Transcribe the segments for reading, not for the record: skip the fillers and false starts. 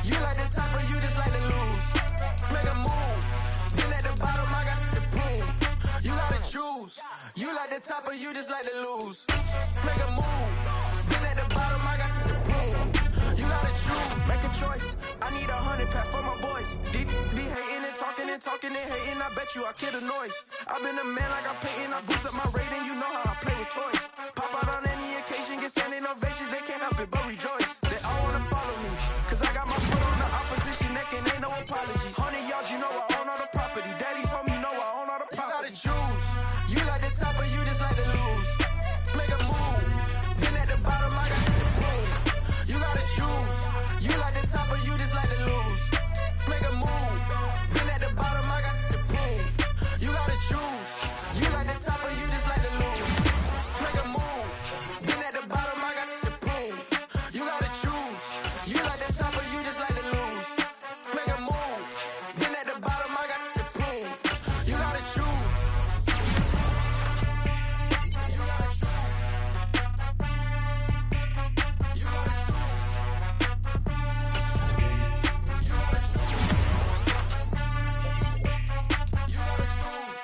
You like the top or you just like to lose? Make a move. Been at the bottom, I got the proof. You gotta choose. You like the top or you just like to lose? Make a move. Been at the bottom, I got the proof. You gotta choose. Make a choice. I need 100 pack for my boys. Deep be hating and talking and hating. I bet you I kill the noise. I've been a man like I'm painting. I boost up my rating. You know how I play with toys. Pop out on any occasion, get standing ovations. They can't help it but rejoice. They all wanna follow me, cause I got my foot on the opposition neck and ain't no apologies. 100 yards, you know I own all the property. Daddy's home, you know I own all the property. You gotta choose. You like the top or you just like to lose? Make a move. Been at the bottom, I got the proof. You gotta choose. You like the top or you just like to lose? Make a move. Been at the bottom, I got the proof. You gotta choose. You like the top or you just like to lose? Make a move. Been at the bottom, I got the proof. You gotta choose. You like the top or you just like to lose? Make a move. Been at the bottom, I got the proof. You gotta choose. You gotta choose. You gotta choose. You gotta choose. You gotta choose.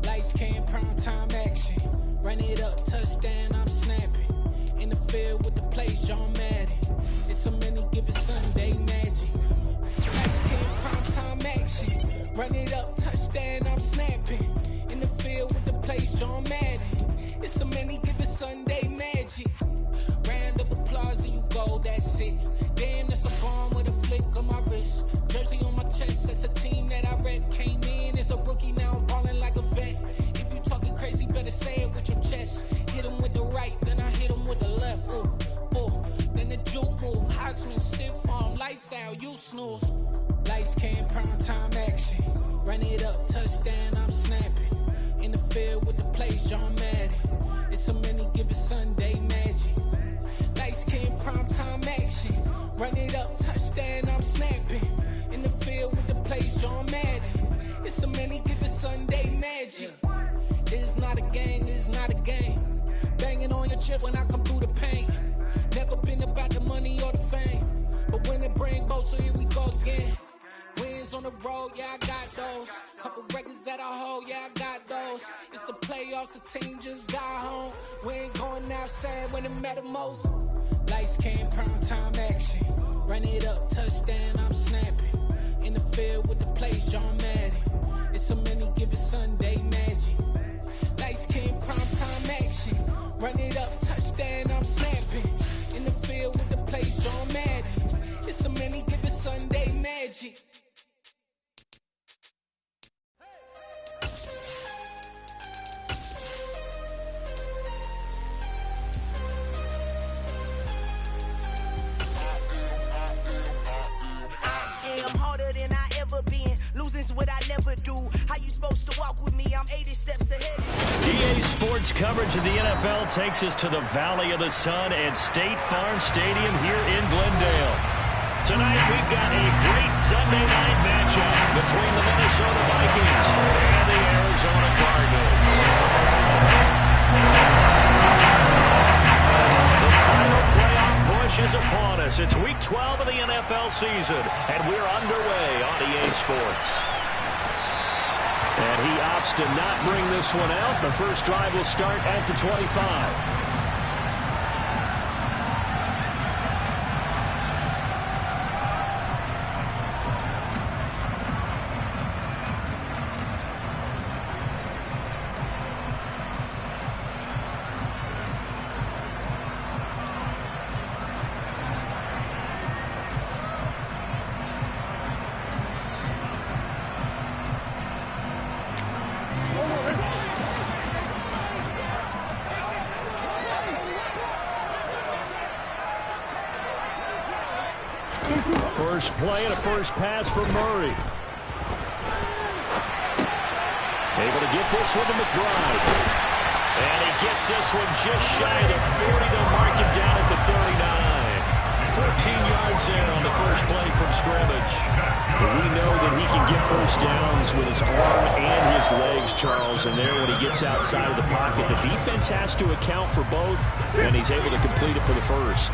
Lights came, prime time action. Run it up, touchdown, I'm snapping. In the field with the plays, John Madden. It's so many, give it Sunday magic. Lights came, prime time action. Run it up, touchdown, I'm snapping. In the field with the plays, John Madden. It's so many, give it Sunday magic. Round of applause and you go, that's it. Damn, that's a bomb with a flick on my wrist. Jersey on my chest, that's a team that I rep. Came in as a rookie, now I'm ballin' like a vet. If you talking crazy, better say it with your chest. Hit him with the right, then I hit him with the left. Ooh, ooh, then the juke move. High swing, stiff arm, lights out, you snooze. Lights came, prime time action. Run it up, touchdown, I'm snapping. In the field with the plays, John Madden. It's so many, give it Sunday magic. Lights came, prime time action. Run it up, touchdown, I'm snapping. In the field with the plays, John Madden. It's so many, give it Sunday magic. It's not a game, it's not a game. Banging on your chest when I come through the paint. Never been about the money or the fame. But when it bring both, so here we go again. Wins on the road, yeah, I got those. Couple records that I hold, yeah, I got those. It's the playoffs, the team just got home. We ain't going outside when it matter most. Lights came, prime time action. Run it up, touchdown, I'm snapping. In the field with the plays, John Madden. It's so many, give it Sunday magic. Lights came, prime time action. Run it up, touchdown, I'm snapping. In the field with the plays, John Madden. It's so many, give it Sunday magic. I'm harder than I ever been. Losing's what I never do. How you supposed to walk with me? I'm 80 steps ahead. EA Sports coverage of the NFL takes us to the Valley of the Sun at State Farm Stadium here in Glendale. Tonight we've got a great Sunday night matchup between the Minnesota Vikings and the Arizona Cardinals. The final playoff push is upon us. It's week 12 of the NFL season, and we're underway on EA Sports. And he opts to not bring this one out. The first drive will start at the 25. First play and a first pass for Murray. Able to get this one to McBride. And he gets this one just shy of the 40. They'll mark him down at the 39. 14 yards there on the first play from scrimmage. But we know that he can get first downs with his arm and his legs, Charles. And there, when he gets outside of the pocket, the defense has to account for both, and he's able to complete it for the first.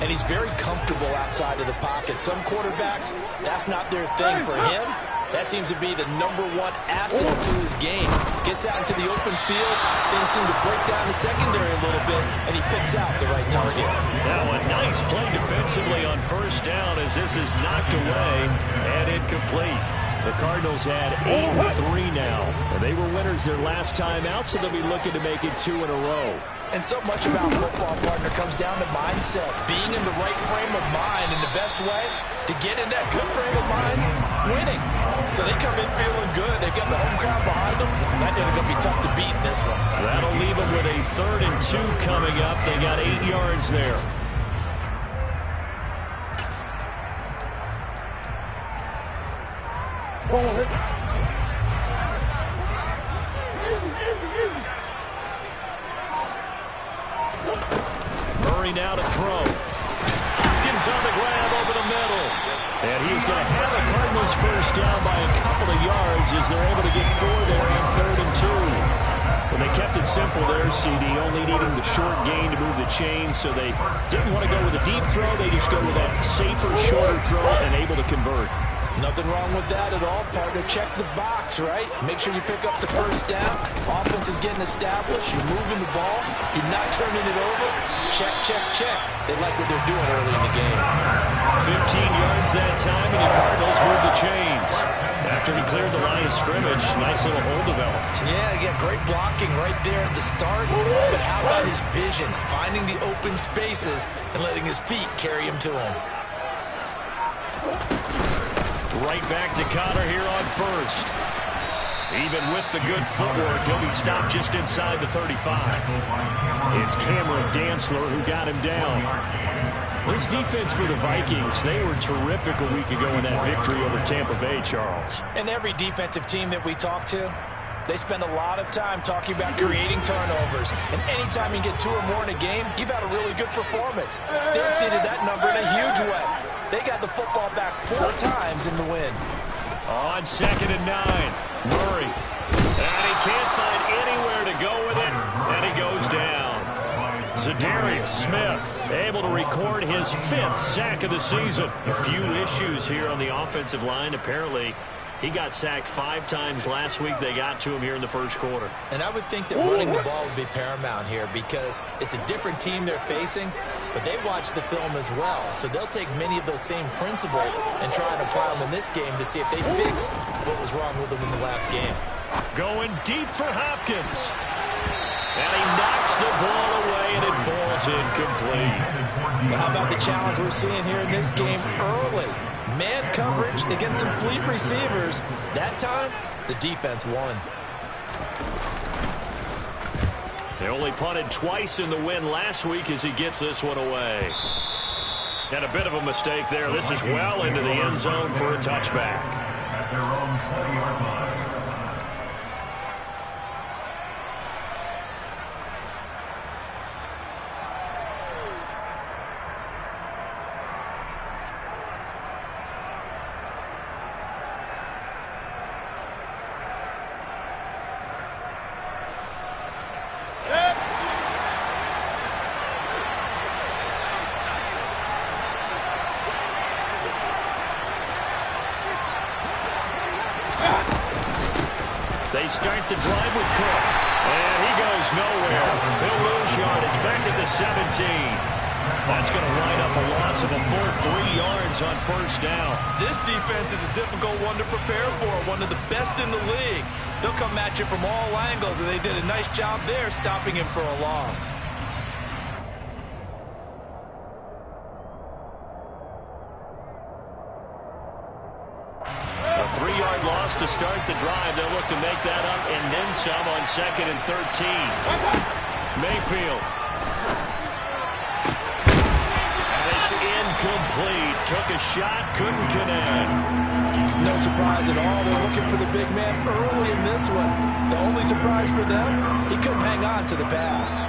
And he's very comfortable outside of the pocket. Some quarterbacks, that's not their thing. For him, that seems to be the #1 asset to his game. Gets out into the open field, things seem to break down the secondary a little bit, and he picks out the right target. Now a nice play defensively on first down as this is knocked away and incomplete. The Cardinals had 8-3 now. And they were winners their last time out, so they'll be looking to make it 2 in a row. And so much about football, partner, comes down to mindset. Being in the right frame of mind, and the best way to get in that good frame of mind, winning. So they come in feeling good. They've got the home crowd behind them. That they're going to be tough to beat in this one. That'll leave them with a 3rd and 2 coming up. They got 8 yards there. Murray now to throw. Hopkins on the grab over the middle. And he's going to have the Cardinals first down by a couple of yards as they're able to get 4 there on 3rd and 2. Well, they kept it simple there, CD, only needing the short gain to move the chain, so they didn't want to go with a deep throw. They just go with that safer, shorter throw and able to convert. Nothing wrong with that at all, partner. Check the box, right? Make sure you pick up the first down. Offense is getting established. You're moving the ball. You're not turning it over. Check, check, check. They like what they're doing early in the game. 15 yards that time, and the Cardinals move the chains. After he cleared the line of scrimmage, nice little hole developed. Yeah, great blocking right there at the start. But how about his vision? Finding the open spaces and letting his feet carry him to him. Right back to Connor here on first. Even with the good footwork, he'll be stopped just inside the 35. It's Cameron Dantzler who got him down. This defense for the Vikings, they were terrific a week ago in that victory over Tampa Bay, Charles. And every defensive team that we talk to, they spend a lot of time talking about creating turnovers. And anytime you get 2 or more in a game, you've had a really good performance. They exceeded that number in a huge way. They got the football back 4 times in the win. On 2nd and 9, Murray. And he can't find anywhere to go with it, and he goes down. Za'Darius Smith able to record his 5th sack of the season. A few issues here on the offensive line. Apparently, he got sacked 5 times last week. They got to him here in the first quarter. And I would think that running the ball would be paramount here because it's a different team they're facing, but they watch the film as well. So they'll take many of those same principles and try and apply them in this game to see if they fixed what was wrong with them in the last game. Going deep for Hopkins. And he knocks the ball away, and it falls incomplete. Well, how about the challenge we're seeing here in this game early? Man coverage against some fleet receivers. That time, the defense won. They only punted twice in the win last week as he gets this one away. And a bit of a mistake there. This is well into the end zone for a touchback. At their own 20-yard line. They start the drive with Cook. And he goes nowhere. He'll lose yardage back at the 17. That's going to wind up a loss of a full 3 yards on first down. This defense is a difficult one to prepare for, one of the best in the league. They'll come at you from all angles, and they did a nice job there stopping him for a loss. A 3-yard loss to start the drive. They'll look to make that up and then some on 2nd and 13. Mayfield. And it's incomplete. Took a shot, couldn't connect. No surprise at all. They're looking for the big man early in this one. The only surprise for them, he couldn't hang on to the pass.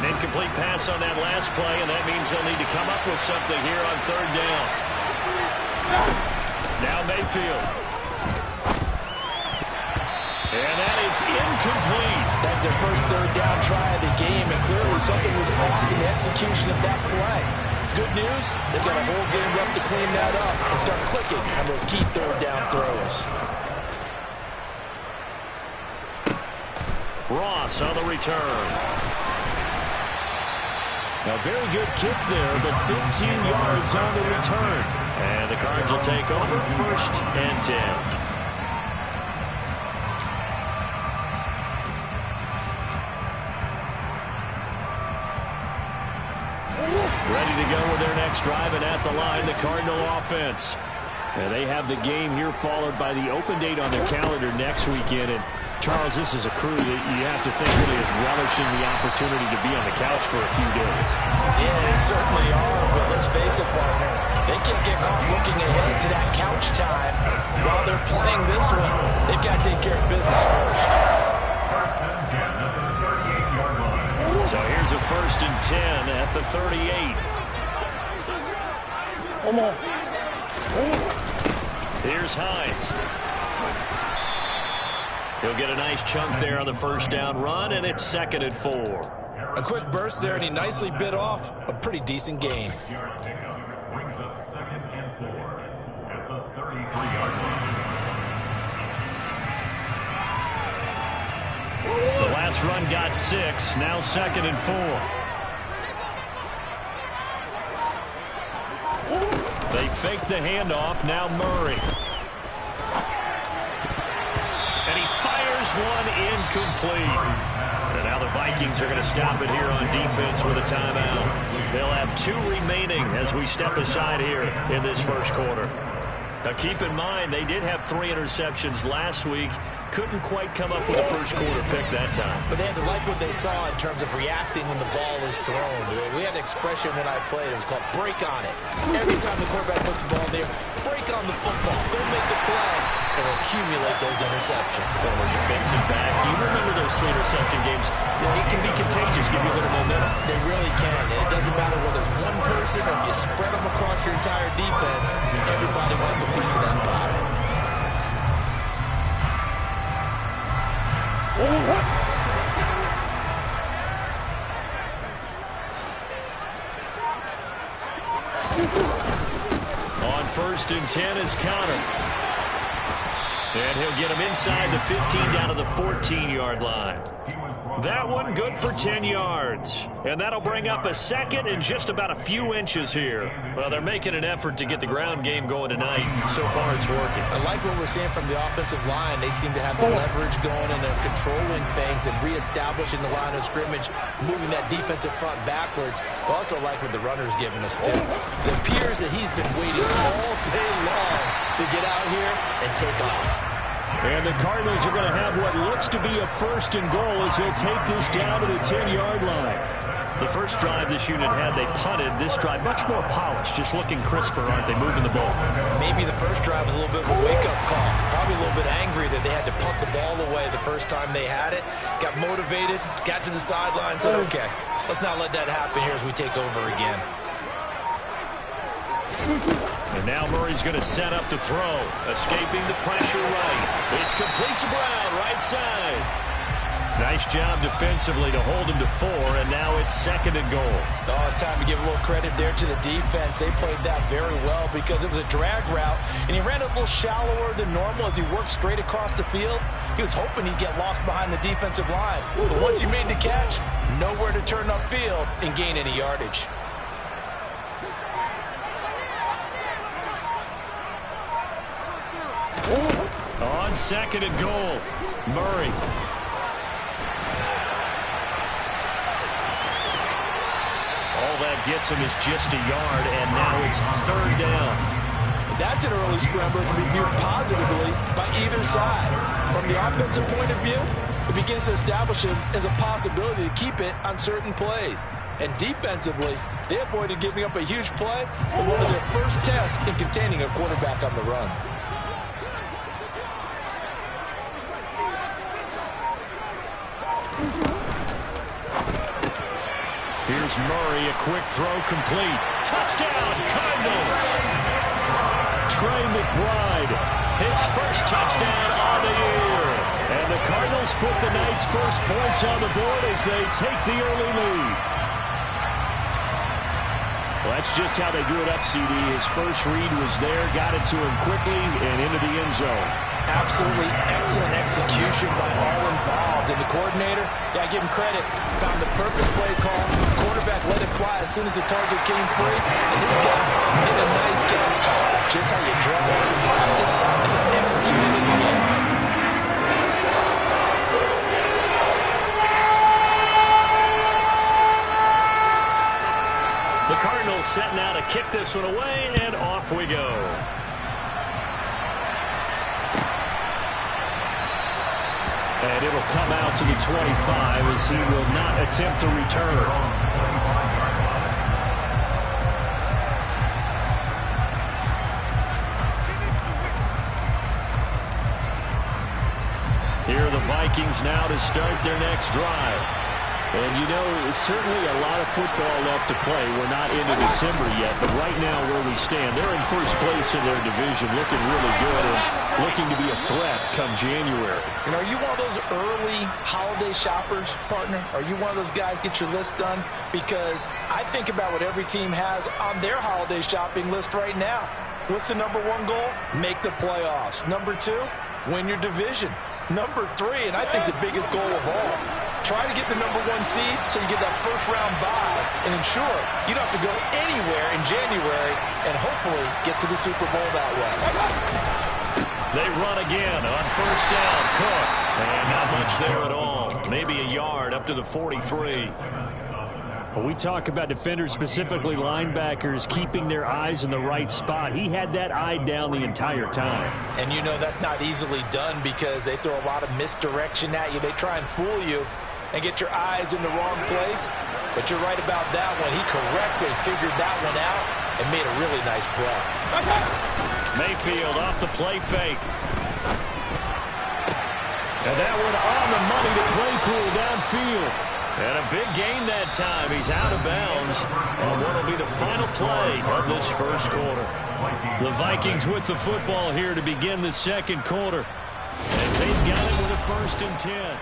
An incomplete pass on that last play, and that means they'll need to come up with something here on third down. Now Mayfield. And that is incomplete. That's their first third down try of the game, and clearly something was off in the execution of that play. Good news, they've got a whole game left to clean that up and start clicking on those key third down throws. Ross on the return. A very good kick there, but 15 yards on the return. And the Cards will take over 1st and 10. Ready to go with their next drive, and at the line, the Cardinal offense. And they have the game here followed by the open date on their calendar next weekend. And Charles, this is a crew that you have to think really is relishing the opportunity to be on the couch for a few days. Yeah, they certainly are, but let's face it, partner. They can't get caught looking ahead to that couch time while they're playing this one. They've got to take care of business first. So here's a 1st and 10 at the 38. Here's Hines. He'll get a nice chunk there on the first down run, and it's 2nd and 4. A quick burst there, and he nicely bit off a pretty decent gain. Brings up 2nd and 4 at the 33-yard line. The last run got 6, now 2nd and 4. They fake the handoff, now Murray. And he fires one incomplete. And now the Vikings are going to stop it here on defense with a timeout. They'll have 2 remaining as we step aside here in this first quarter. Now keep in mind, they did have 3 interceptions last week. Couldn't quite come up with a first quarter pick that time. But they had to like what they saw in terms of reacting when the ball is thrown. We had an expression when I played. It was called break on it. Every time the quarterback puts the ball there, break on the football. Don't make a play and accumulate those interceptions. Former defensive back. You remember those 3 interception games. It can be contagious, give you a little momentum. They really can. And it doesn't matter whether it's one person or if you spread them across your entire defense. Everybody wants a piece of that pie. On 1st and 10 is Connor. And he'll get him inside the 15 down to the 14-yard line. That one good for 10 yards. And that'll bring up a 2nd and just about a few inches here. Well, they're making an effort to get the ground game going tonight. So far, it's working. I like what we're seeing from the offensive line. They seem to have the leverage going and they're controlling things and reestablishing the line of scrimmage, moving that defensive front backwards. I also like what the runner's giving us, too. It appears that he's been waiting all day long to get out here and take off. And the Cardinals are going to have what looks to be a 1st and goal as they take this down to the 10-yard line. The first drive this unit had, they punted. This drive, much more polished, just looking crisper, aren't they, moving the ball? Maybe the first drive was a little bit of a wake-up call. Probably a little bit angry that they had to punt the ball away the first time they had it. Got motivated, got to the sideline, said, okay, let's not let that happen here as we take over again. And now Murray's going to set up to throw. Escaping the pressure right. It's complete to Brown, right side. Nice job defensively to hold him to 4, and now it's 2nd and goal. Oh, it's time to give a little credit there to the defense. They played that very well because it was a drag route, and he ran a little shallower than normal as he worked straight across the field. He was hoping he'd get lost behind the defensive line. But once he made the catch, nowhere to turn upfield and gain any yardage. On 2nd and goal, Murray. All that gets him is just a yard, and now it's 3rd down. That's an early scrambler to be viewed positively by either side. From the offensive point of view, it begins to establish it as a possibility to keep it on certain plays. And defensively, they avoided giving up a huge play in one of their first tests in containing a quarterback on the run. Here's Murray, a quick throw complete. Touchdown, Cardinals! Trey McBride, his first touchdown on the year. And the Cardinals put the night's first points on the board as they take the early lead. Well, that's just how they drew it up, CD. His first read was there, got it to him quickly, and into the end zone. Absolutely excellent execution by all involved. And the coordinator, yeah, give him credit, found the perfect play call. Quarterback let it fly as soon as the target came free. And this guy made a nice catch. Just how you draw up in practice and then execute it in the game. The Cardinals setting out to kick this one away, and off we go. And it'll come out to the 25 as he will not attempt to return. Here are the Vikings now to start their next drive. And, you know, it's certainly a lot of football left to play. We're not into December yet, but right now where we stand, they're in first place in their division, looking really good and looking to be a threat come January. You know, are you one of those early holiday shoppers, partner? Are you one of those guys get your list done? Because I think about what every team has on their holiday shopping list right now. What's the number one goal? Make the playoffs. Number two, win your division. Number three, and I think the biggest goal of all, try to get the number one seed so you get that first-round bye and ensure you don't have to go anywhere in January and hopefully get to the Super Bowl that way. They run again on first down. Cook. And not much there at all. Maybe a yard up to the 43. When we talk about defenders, specifically linebackers, keeping their eyes in the right spot, he had that eye down the entire time. And you know that's not easily done because they throw a lot of misdirection at you. They try and fool you and get your eyes in the wrong place. But you're right about that one. He correctly figured that one out and made a really nice play. Mayfield off the play fake. And that one on the money to Claypool downfield. And a big gain that time. He's out of bounds on what will be the final play of this first quarter. The Vikings with the football here to begin the second quarter. As they've got it with a 1st and 10.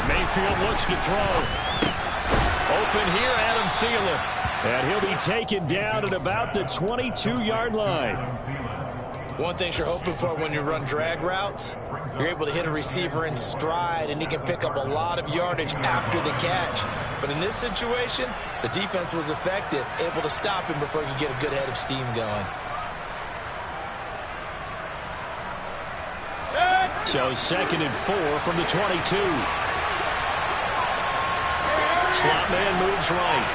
Mayfield looks to throw. Open here, Adam Thielen. And he'll be taken down at about the 22-yard line. One thing you're hoping for when you run drag routes, you're able to hit a receiver in stride, and he can pick up a lot of yardage after the catch. But in this situation, the defense was effective, able to stop him before he could get a good head of steam going. So 2nd and 4 from the 22. Slot man moves right.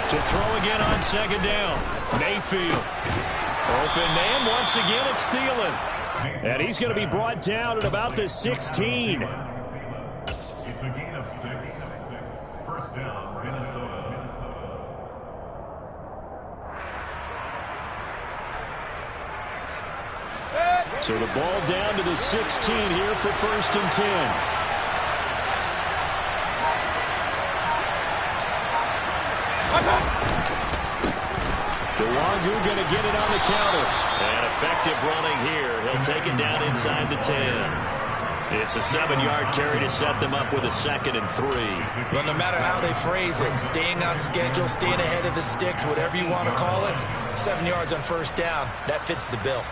To throw again on 2nd down. Mayfield. Open man. Once again, it's Thielen. And he's going to be brought down at about the 16. It's a gain of 6. First down, Minnesota. So the ball down to the 16 here for 1st and 10. DeWangu going to get it on the counter. And effective running here. He'll take it down inside the 10. It's a 7-yard carry to set them up with a 2nd and 3. Well, no matter how they phrase it, staying on schedule, staying ahead of the sticks, whatever you want to call it, 7 yards on first down, that fits the bill.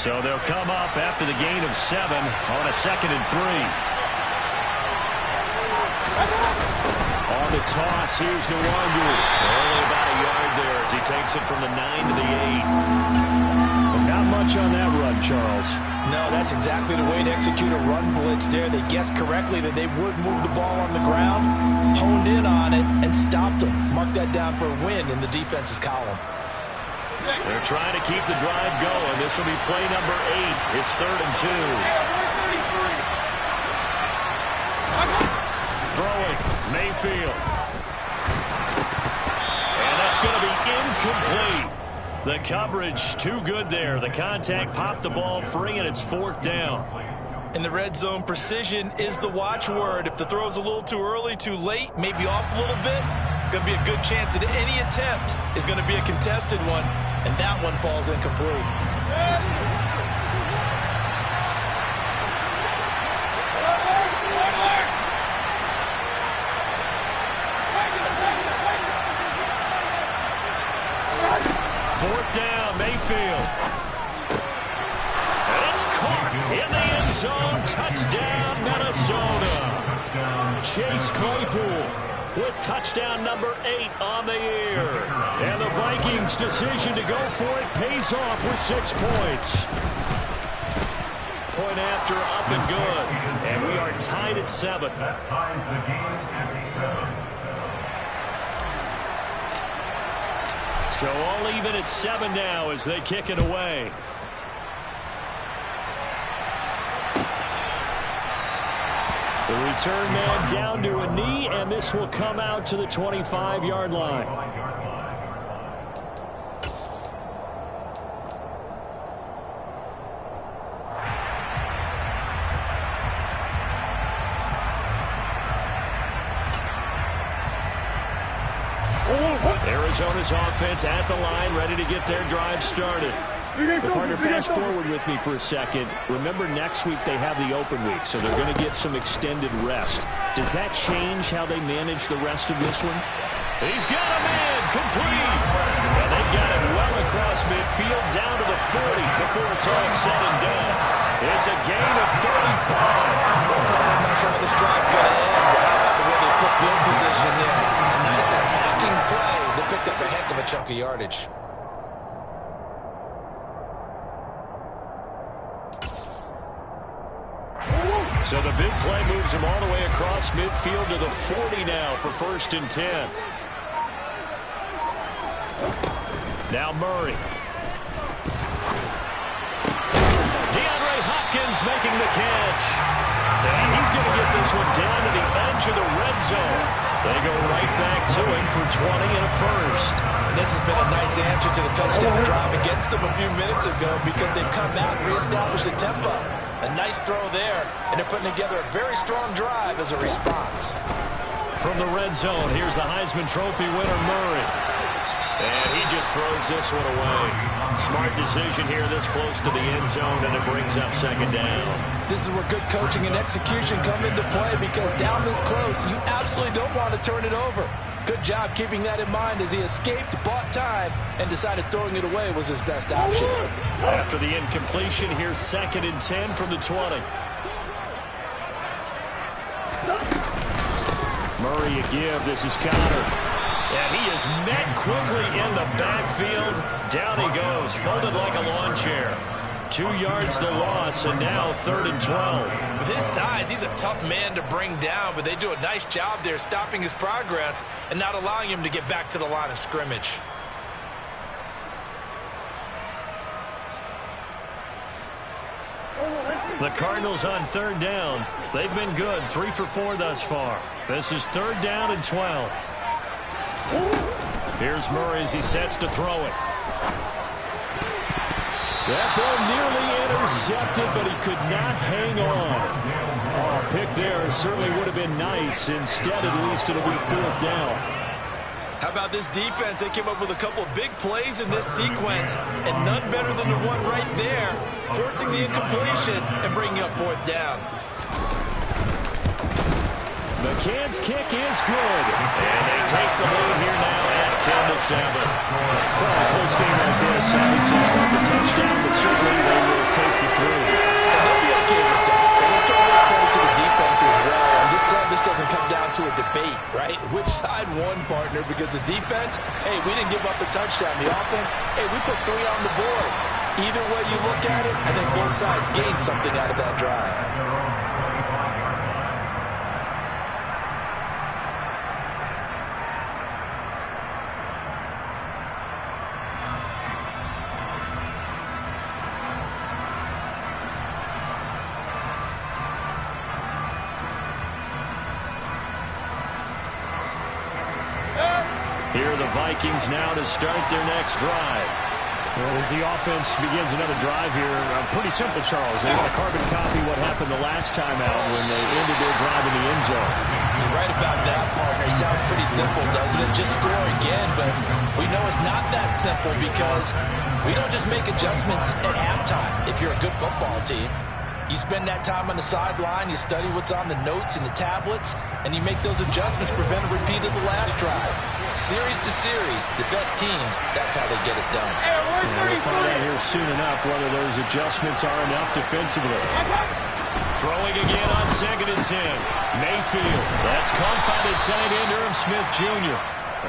So they'll come up after the gain of 7 on a 2nd and 3. On the toss, here's Nwangu. Only about a yard there as he takes it from the 9 to the 8. But not much on that run, Charles. No, that's exactly the way to execute a run blitz there. They guessed correctly that they would move the ball on the ground, honed in on it, and stopped them. Mark that down for a win in the defense's column. They're trying to keep the drive going. This will be play number 8. It's 3rd and 2. Throwing, Mayfield. And that's going to be incomplete. The coverage too good there. The contact popped the ball free, and it's 4th down. In the red zone, precision is the watchword. If the throw's a little too early, too late, maybe off a little bit, going to be a good chance that any attempt is going to be a contested one, and that one falls incomplete. Fourth down, Mayfield. And it's caught in the end zone. Touchdown, Minnesota. Chase Claypool with touchdown number 8 on the year. And the Vikings' decision to go for it pays off with 6 points. Point after, up and good. And we are tied at 7. That ties the game at 7. So all even at 7 now as they kick it away. The return man down to a knee, and this will come out to the 25-yard line. Arizona's offense at the line, ready to get their drive started. The partner, fast forward with me for a second. Remember, next week they have the open week, so they're going to get some extended rest. Does that change how they manage the rest of this one? He's got a man complete. And they got it well across midfield down to the 40 before it's all said and done. It's a gain of 35. I'm not sure how this drive's going to end, but how about the way they flip field position there? A nice attacking play that picked up a heck of a chunk of yardage. So the big play moves him all the way across midfield to the 40 now for 1st and 10. Now Murray. DeAndre Hopkins making the catch. And he's going to get this one down to the edge of the red zone. They go right back to him for 20 and a first. And this has been a nice answer to the touchdown drive against them a few minutes ago because they've come out and reestablished the tempo. A nice throw there, and they're putting together a very strong drive as a response. From the red zone, here's the Heisman Trophy winner, Murray. And he just throws this one away. Smart decision here this close to the end zone, and it brings up 2nd down. This is where good coaching and execution come into play because down this close, you absolutely don't want to turn it over. Good job keeping that in mind as he escaped, bought time, and decided throwing it away was his best option. After the incompletion, here's 2nd and 10 from the 20. Murray a give. This is Connor. And he is met quickly in the backfield. Down he goes, folded like a lawn chair. 2 yards the loss, and now 3rd and 12. With his size, he's a tough man to bring down, but they do a nice job there stopping his progress and not allowing him to get back to the line of scrimmage. The Cardinals on 3rd down. They've been good, 3 for 4 thus far. This is 3rd down and 12. Here's Murray as he sets to throw it. That ball nearly intercepted, but he could not hang on. Oh, a pick there certainly would have been nice. Instead, at least it'll be 4th down. How about this defense? They came up with a couple of big plays in this sequence, and none better than the one right there, forcing the incompletion and bringing up 4th down. McCann's kick is good, and they take the lead here now at 10-7. Well, a close game like this, obviously not the touchdown, but certainly they will Because the defense, hey, we didn't give up a touchdown. The offense, hey, we put 3 on the board. Either way you look at it, I think both sides gained something out of that drive. Here are the Vikings now to start their next drive. Well, as the offense begins another drive here, pretty simple, Charles. They want to carbon copy what happened the last time out when they ended their drive in the end zone. You're right about that, partner. It sounds pretty simple, doesn't it? Just score again, but we know it's not that simple because we don't just make adjustments at halftime if you're a good football team. You spend that time on the sideline, you study what's on the notes and the tablets, and you make those adjustments, prevent a repeat of the last drive. Series to series, the best teams, that's how they get it done. And we'll find out here soon enough whether those adjustments are enough defensively. Throwing again on 2nd and 10. Mayfield. That's caught by the tight end, Irv Smith Jr.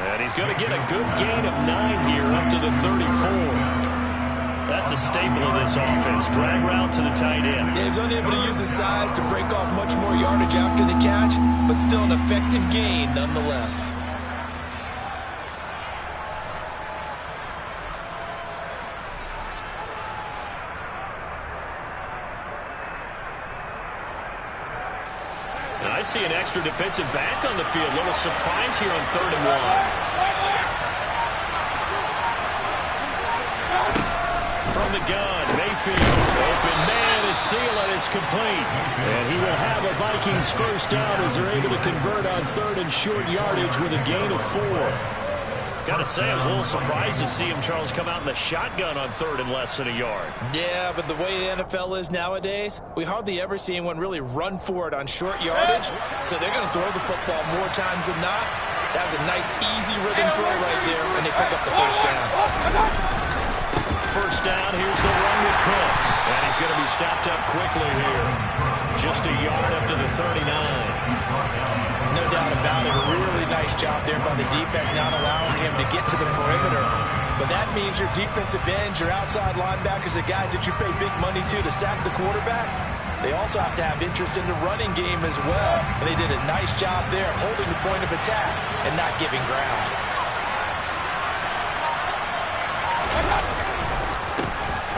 And he's going to get a good gain of 9 here up to the 34. That's a staple of this offense. Drag route to the tight end. Yeah, he was unable to use his size to break off much more yardage after the catch, but still an effective gain nonetheless. And I see an extra defensive back on the field. Little surprise here on 3rd and 1. From the gun, Mayfield, open man is Thielen, it's complete. And he will have a Vikings first down as they're able to convert on 3rd and short yardage with a gain of 4. Gotta say, I was a little surprised to see him, Charles, come out in the shotgun on 3rd and less than a yard. Yeah, but the way the NFL is nowadays, we hardly ever see anyone really run for it on short yardage, so they're going to throw the football more times than not. That was a nice, easy rhythm throw right there, and they pick up the first down. First down, here's the run with Cook. And he's going to be stopped up quickly here. Just a yard up to the 39. No doubt about it. A really nice job there by the defense, not allowing him to get to the perimeter. But that means your defensive ends, your outside linebackers, the guys that you pay big money to sack the quarterback, they also have to have interest in the running game as well. And they did a nice job there holding the point of attack and not giving ground.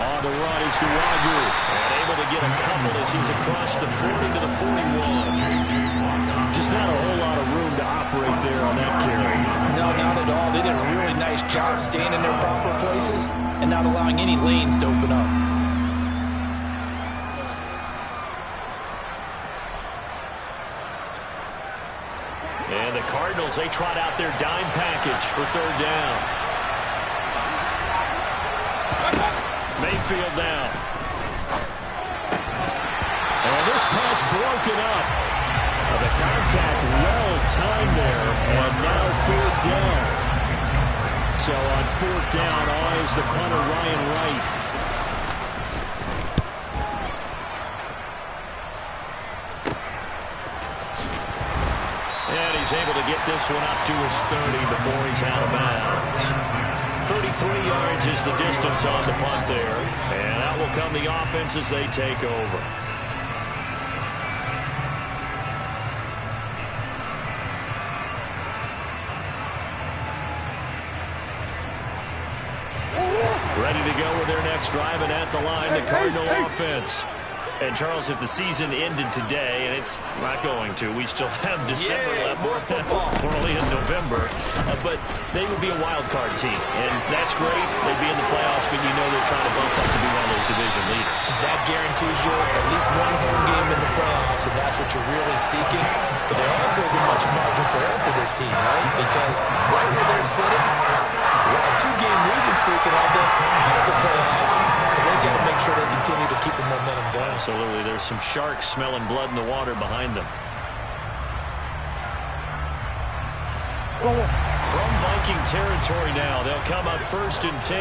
On the run is Duwagu. And able to get a couple as he's across the 40 to the 41. Just not a whole lot of room to operate there on that carry. No, not at all. They did a really nice job staying in their proper places and not allowing any lanes to open up. And the Cardinals, they trot out their dime package for 3rd down. Mayfield now. And this pass broken up. The contact well timed there. And now 4th down. So on 4th down, eyes the punter Ryan Wright. And he's able to get this one up to his 30 before he's out of bounds. 33 yards is the distance on the punt there. And out will come the offense as they take over. Ready to go with their next drive, and at the line, the Cardinal offense. And, Charles, if the season ended today, and it's not going to, we still have December left. More football. We're only in November. But they would be a wild card team, and that's great. They'd be in the playoffs, but you know they're trying to bump up to be one of those division leaders. That guarantees you at least one home game in the playoffs, and that's what you're really seeking. But there also isn't much margin for error for this team, right? Because right where they're sitting, a 2-game losing streak can have them out of the playoffs, so they've got to make sure they continue to keep the momentum going. Absolutely. There's some sharks smelling blood in the water behind them. From Viking territory now, they'll come up 1st and 10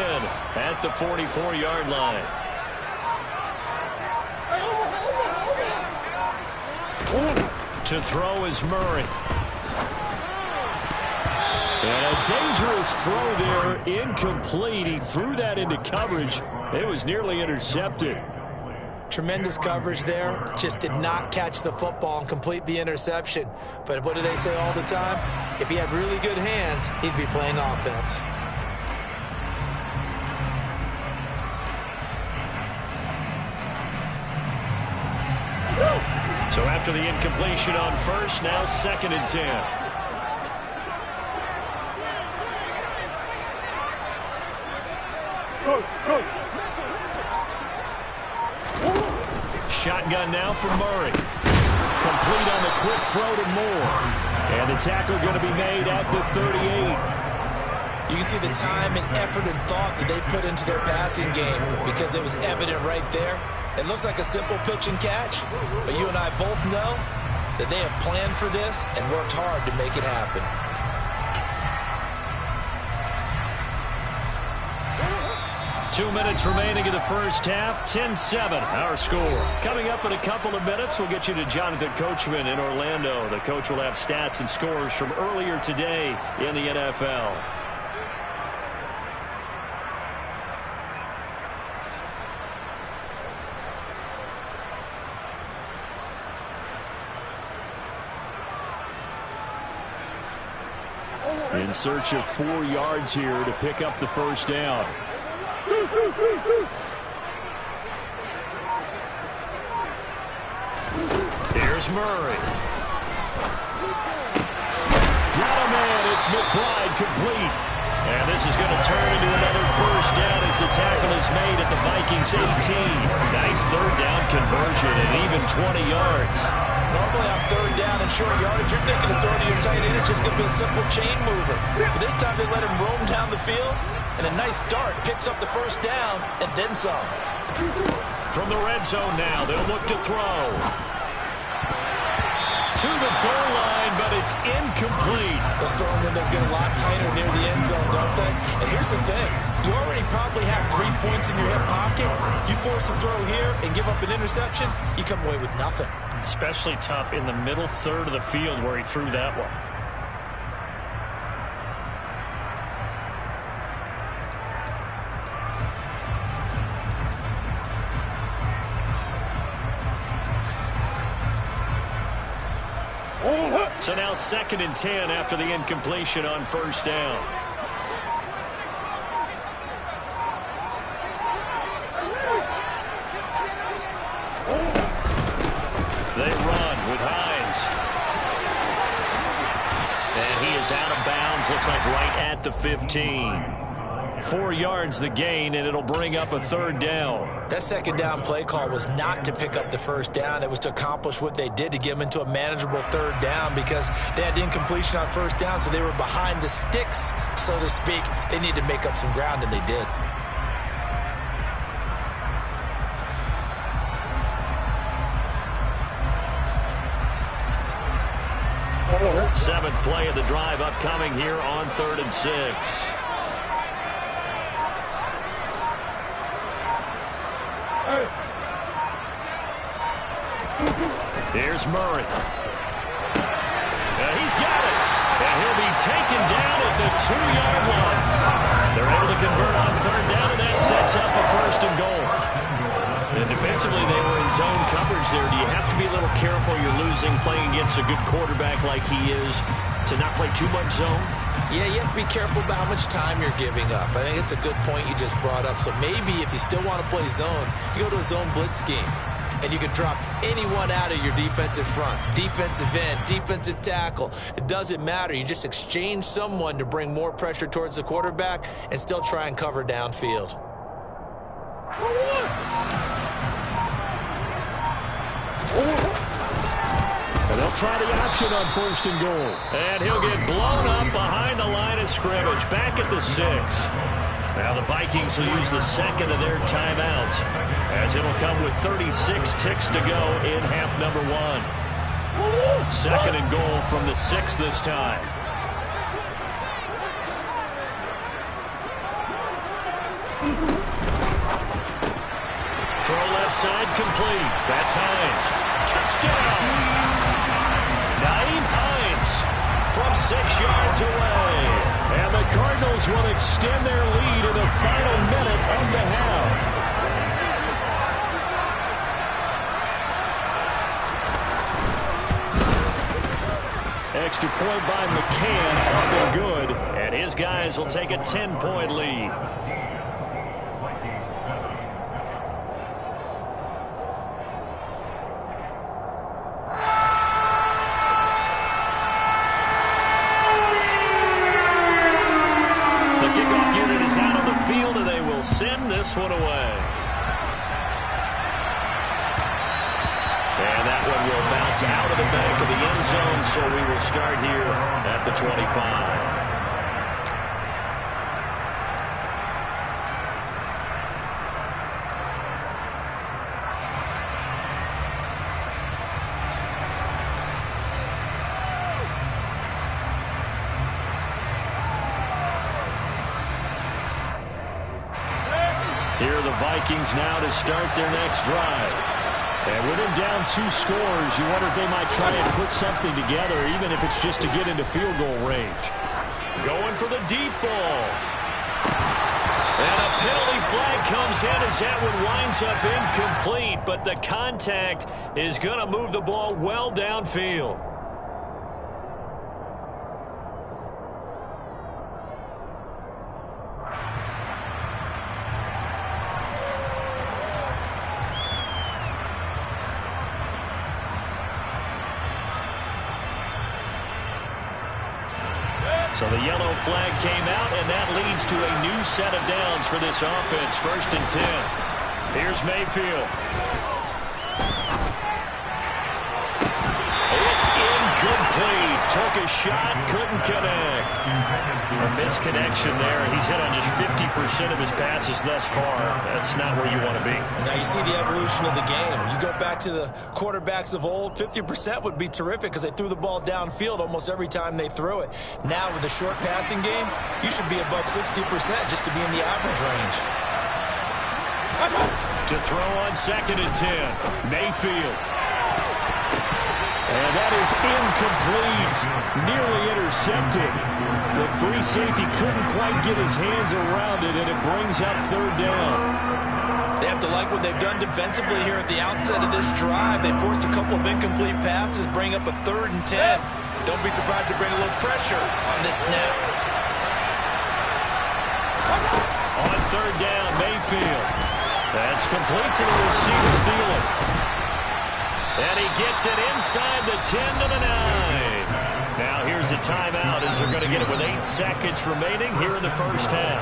at the 44-yard line. To throw is Murray. And a dangerous throw there, incomplete. He threw that into coverage. It was nearly intercepted. Tremendous coverage there. Just did not catch the football and complete the interception. But what do they say all the time? If he had really good hands, he'd be playing offense. So after the incompletion on first, now 2nd and 10. Shotgun now for Murray. Complete on the quick throw to Moore. And the tackle going to be made at the 38. You can see the time and effort and thought that they put into their passing game because it was evident right there. It looks like a simple pitch and catch, but you and I both know that they have planned for this and worked hard to make it happen. Two minutes remaining in the first half, 10-7, our score. Coming up in a couple of minutes, we'll get you to Jonathan Coachman in Orlando. The coach will have stats and scores from earlier today in the NFL. In search of 4 yards here to pick up the first down. Here's Murray. Got a man. It's McBride complete. And this is going to turn into another first down as the tackle is made at the Vikings 18. Nice third down conversion and even 20 yards. Normally on third down and short yardage, you're thinking of throwing to your tight end. It's just going to be a simple chain mover. But this time they let him roam down the field, and a nice dart picks up the first down and then some. From the red zone now, they'll look to throw. To the goal line, but it's incomplete. Those throwing windows get a lot tighter near the end zone, don't they? And here's the thing. You already probably have 3 points in your hip pocket. You force a throw here and give up an interception, you come away with nothing. Especially tough in the middle third of the field where he threw that one. So now 2nd and 10 after the incompletion on first down. They run with Hines. And he is out of bounds, looks like right at the 15. 4 yards the gain, and it'll bring up a third down. That second down play call was not to pick up the first down. It was to accomplish what they did to get them into a manageable third down because they had incompletion on first down, so they were behind the sticks, so to speak. They needed to make up some ground, and they did. Seventh play of the drive upcoming here on 3rd and 6. Here's Murray. He's got it. And he'll be taken down at the 2-yard line. They're able to convert on third down, and that sets up a 1st and goal. And defensively, they were in zone coverage there. Do you have to be a little careful? You're losing playing against a good quarterback like he is to not play too much zone? Yeah, you have to be careful about how much time you're giving up. I think it's a good point you just brought up. So maybe if you still want to play zone, you go to a zone blitz scheme. And you can drop anyone out of your defensive front. Defensive end, defensive tackle. It doesn't matter. You just exchange someone to bring more pressure towards the quarterback and still try and cover downfield. And they'll try the option on 1st and goal. And he'll get blown up behind the line of scrimmage. Back at the 6. Now the Vikings will use the 2nd of their timeouts as it'll come with 36 ticks to go in half number 1. 2nd and goal from the 6 this time. Throw left side complete. That's Hines. Touchdown! Naeem Hines from 6 yards away. And the Cardinals will extend their lead in the final minute of the half. Extra point by McCann, up and good. And his guys will take a 10-point lead. The kickoff unit is out on the field, and they will send this one away. And that one will bounce out of the back of the end zone, so we will start here at the 25. Here are the Vikings now to start their next drive. And with him down 2 scores, you wonder if they might try and put something together, even if it's just to get into field goal range. Going for the deep ball. And a penalty flag comes in as that one winds up incomplete, but the contact is going to move the ball well downfield. So the yellow flag came out, and that leads to a new set of downs for this offense. 1st and 10. Here's Mayfield. It's incomplete. Took a shot, couldn't connect. A misconnection there. He's hit on just 50% of his passes thus far. That's not where you want to be. Now you see the evolution of the game. You go back to the quarterbacks of old, 50% would be terrific because they threw the ball downfield almost every time they threw it. Now with the short passing game, you should be above 60% just to be in the average range. To throw on 2nd and 10. Mayfield. And that is incomplete. Nearly intercepted. The free safety couldn't quite get his hands around it, and it brings up 3rd down. They have to like what they've done defensively here at the outset of this drive. They forced a couple of incomplete passes, bring up a 3rd and 10. Don't be surprised to bring a little pressure on this snap. On 3rd down, Mayfield. That's complete to the receiver, Thielen. And he gets it inside the 10 to the 9. Now here's a timeout as they're going to get it with 8 seconds remaining here in the first half.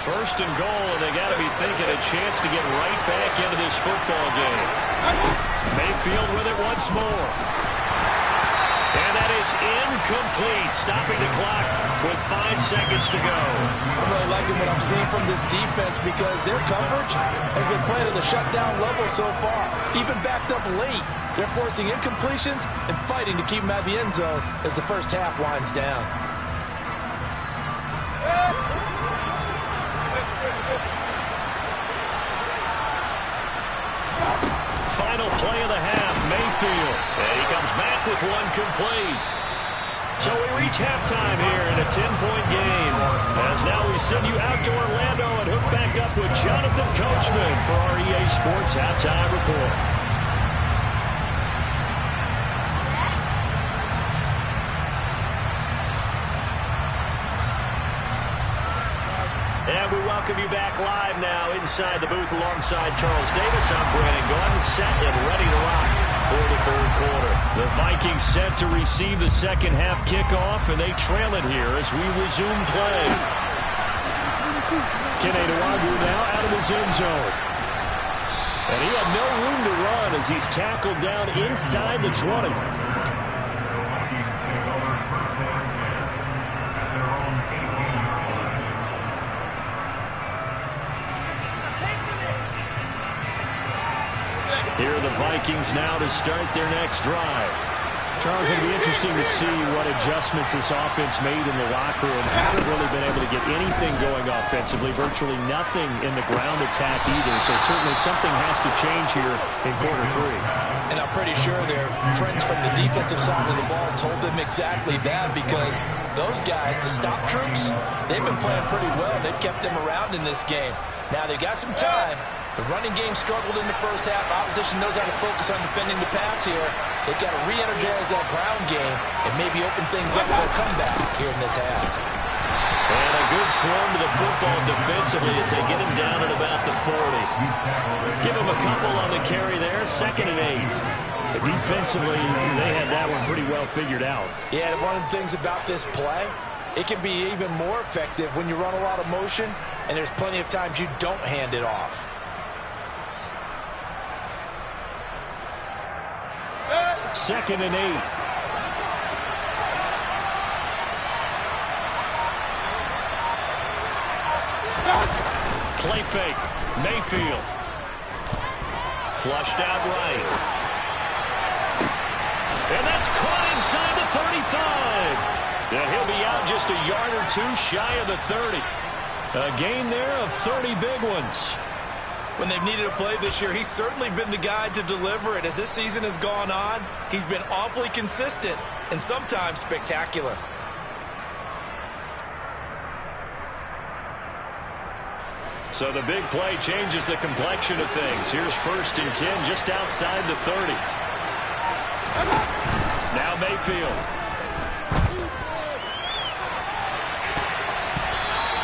First and goal, and they got to be thinking a chance to get right back into this football game. Mayfield with it once more. And that is incomplete, stopping the clock with 5 seconds to go. I'm really liking what I'm seeing from this defense because their coverage has been playing at a shutdown level so far. Even backed up late, they're forcing incompletions and fighting to keep them at the end zone as the first half winds down. Final play of the half, Mayfield. And he comes back with one complete. So we reach halftime here in a 10-point game. As now we send you out to Orlando and hook back up with Jonathan Coachman for our EA Sports Halftime Report. And we welcome you back live now inside the booth alongside Charles Davis. I'm Brandon Gordon, set and ready to rock for the 3rd quarter. The Vikings set to receive the second half kickoff, and they trail it here as we resume play. Kene Nwangwu now out of his end zone. And he had no room to run as he's tackled down inside the 20. Here are the Vikings now to start their next drive. Charles, it'll be interesting to see what adjustments this offense made in the locker room. Haven't really been able to get anything going offensively, virtually nothing in the ground attack either. So certainly something has to change here in quarter three. And I'm pretty sure their friends from the defensive side of the ball told them exactly that, because those guys, the stop troops, they've been playing pretty well. They've kept them around in this game. Now they've got some time. The running game struggled in the first half. Opposition knows how to focus on defending the pass here. They've got to re-energize that ground game and maybe open things up for a comeback here in this half. And a good swarm to the football defensively as they get him down at about the 40. Give him a couple on the carry there. 2nd and 8. Defensively, they had that one pretty well figured out. Yeah, and one of the things about this play, it can be even more effective when you run a lot of motion, and there's plenty of times you don't hand it off. 2nd and 8. Play fake. Mayfield. Flushed out right. And that's caught inside the 35. And he'll be out just a yard or two shy of the 30. A gain there of 30 big ones. When they've needed a play this year, he's certainly been the guy to deliver it. As this season has gone on, he's been awfully consistent and sometimes spectacular. So the big play changes the complexion of things. Here's 1st and 10 just outside the 30. Now Mayfield.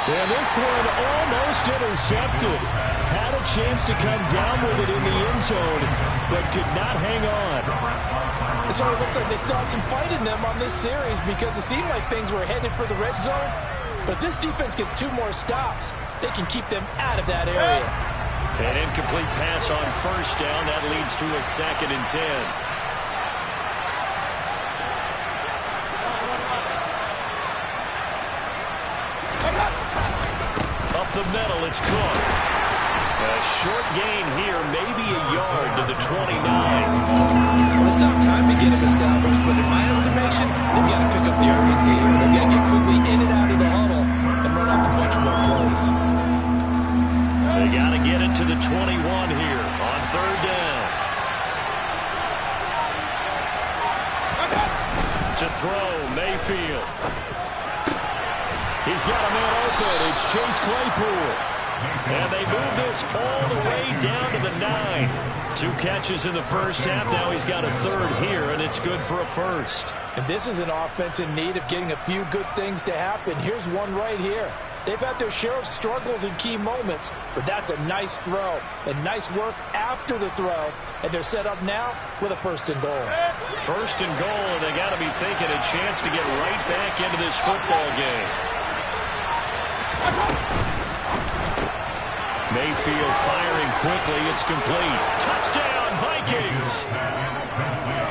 And this one almost intercepted. Had a chance to come down with it in the end zone, but could not hang on. It sort of looks like they still have some fight in them on this series, because it seemed like things were headed for the red zone. But if this defense gets 2 more stops, they can keep them out of that area. An incomplete pass on 1st down. That leads to a 2nd and 10. Up the middle, it's caught. A short gain here, maybe a yard to the 29. Well, it's not time to get him established, but in my estimation, they've got to pick up the urgency here. They've got to get quickly in and out of the huddle and run off a bunch more plays. They got to get it to the 21 here on 3rd down. To throw, Mayfield. He's got a man open. It's Chase Claypool. And they move this all the way down to the 9. 2 catches in the first half. Now he's got a 3rd here, and it's good for a 1st. And this is an offense in need of getting a few good things to happen. Here's one right here. They've had their share of struggles in key moments, but that's a nice throw and nice work after the throw. And they're set up now with a 1st and goal. 1st and goal, and they got to be thinking a chance to get right back into this football game. Mayfield firing quickly. It's complete. Touchdown, Vikings.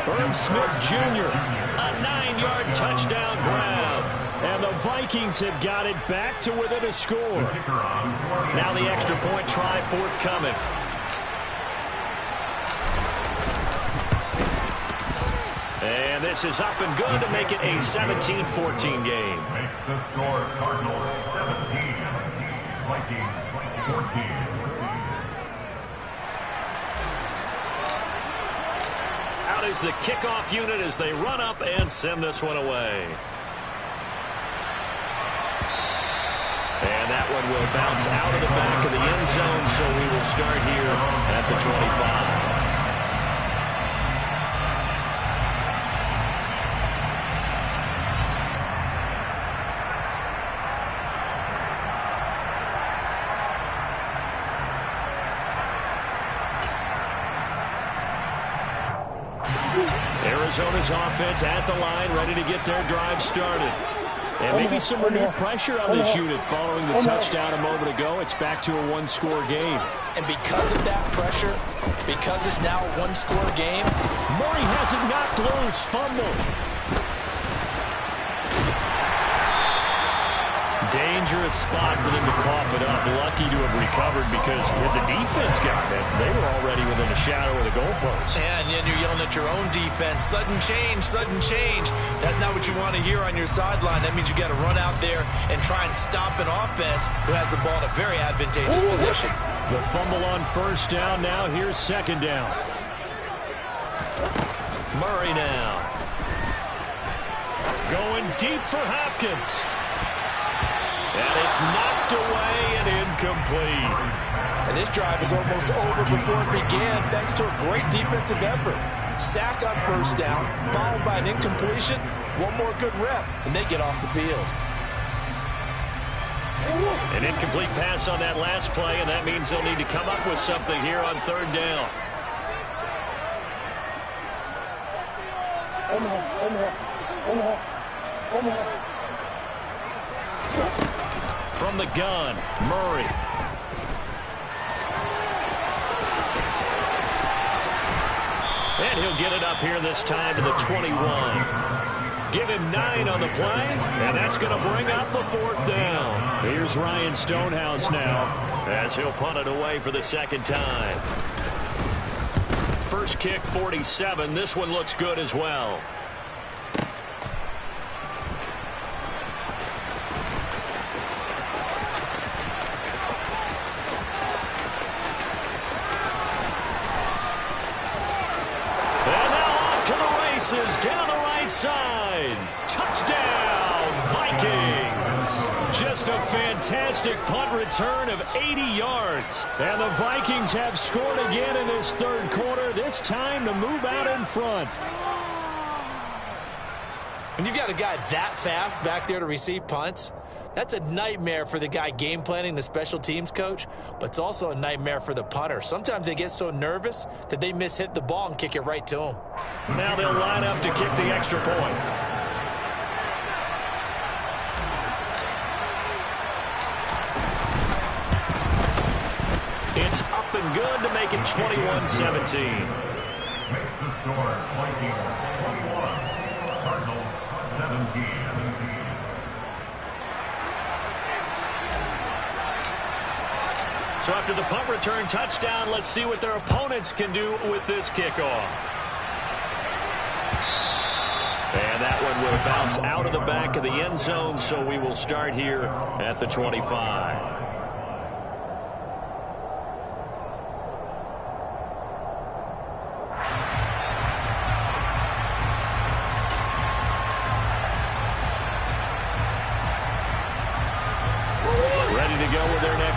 Irv Smith Jr., a 9-yard touchdown grab. And the Vikings have got it back to within a score. Now the extra point try forthcoming. And this is up and good to make it a 17-14 game. Makes the score Cardinals 17, Vikings 14. Out is the kickoff unit as they run up and send this one away. And that one will bounce out of the back of the end zone, so we will start here at the 25. Arizona's offense at the line, ready to get their drive started. And maybe some renewed pressure on this unit following the touchdown a moment ago. It's back to a one-score game. And because of that pressure, because it's now a one-score game, Murray has it knocked loose. Fumble. Dangerous spot for them to cough it up. Lucky to have recovered because if the defense got it, they were already within a shadow of the goalpost. Yeah, and then you're yelling at your own defense. Sudden change, sudden change. That's not what you want to hear on your sideline. That means you got to run out there and try and stop an offense who has the ball in a very advantageous position. The fumble on first down. Now here's second down. Murray now. Going deep for Hopkins. And it's knocked away and incomplete. And this drive is almost over before it began thanks to a great defensive effort. Sack on first down, followed by an incompletion. One more good rep, and they get off the field. An incomplete pass on that last play, and that means they'll need to come up with something here on third down. From the gun, Murray. And he'll get it up here this time to the 21. Give him 9 on the play, and that's going to bring up the fourth down. Here's Ryan Stonehouse now, as he'll punt it away for the second time. First kick, 47. This one looks good as well. Down the right side. Touchdown, Vikings. Just a fantastic punt return of 80 yards. And the Vikings have scored again in this third quarter, this time to move out in front. When you've got a guy that fast back there to receive punts, that's a nightmare for the guy game planning, the special teams coach, but it's also a nightmare for the punter. Sometimes they get so nervous that they hit the ball and kick it right to him. Now they'll line up to kick the extra point. It's up and good to make it 21-17. Makes the score Vikings 21, Cardinals 17. So after the punt return touchdown, let's see what their opponents can do with this kickoff. And that one will bounce out of the back of the end zone, so we will start here at the 25.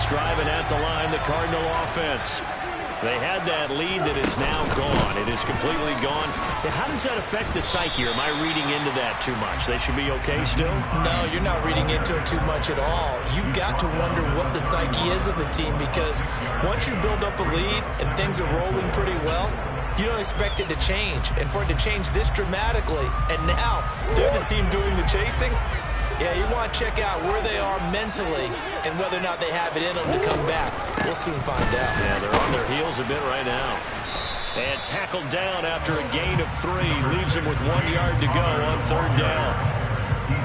Driving at the line, the Cardinal offense. They had that lead that is now gone. It is completely gone. How does that affect the psyche? Or am I reading into that too much? They should be okay still? No, you're not reading into it too much at all. You've got to wonder what the psyche is of the team, because once you build up a lead and things are rolling pretty well, you don't expect it to change. And for it to change this dramatically, and now they're the team doing the chasing, yeah, you want to check out where they are mentally and whether or not they have it in them to come back. We'll soon find out. Yeah, they're on their heels a bit right now. And tackled down after a gain of 3. Leaves him with 1 yard to go on third down.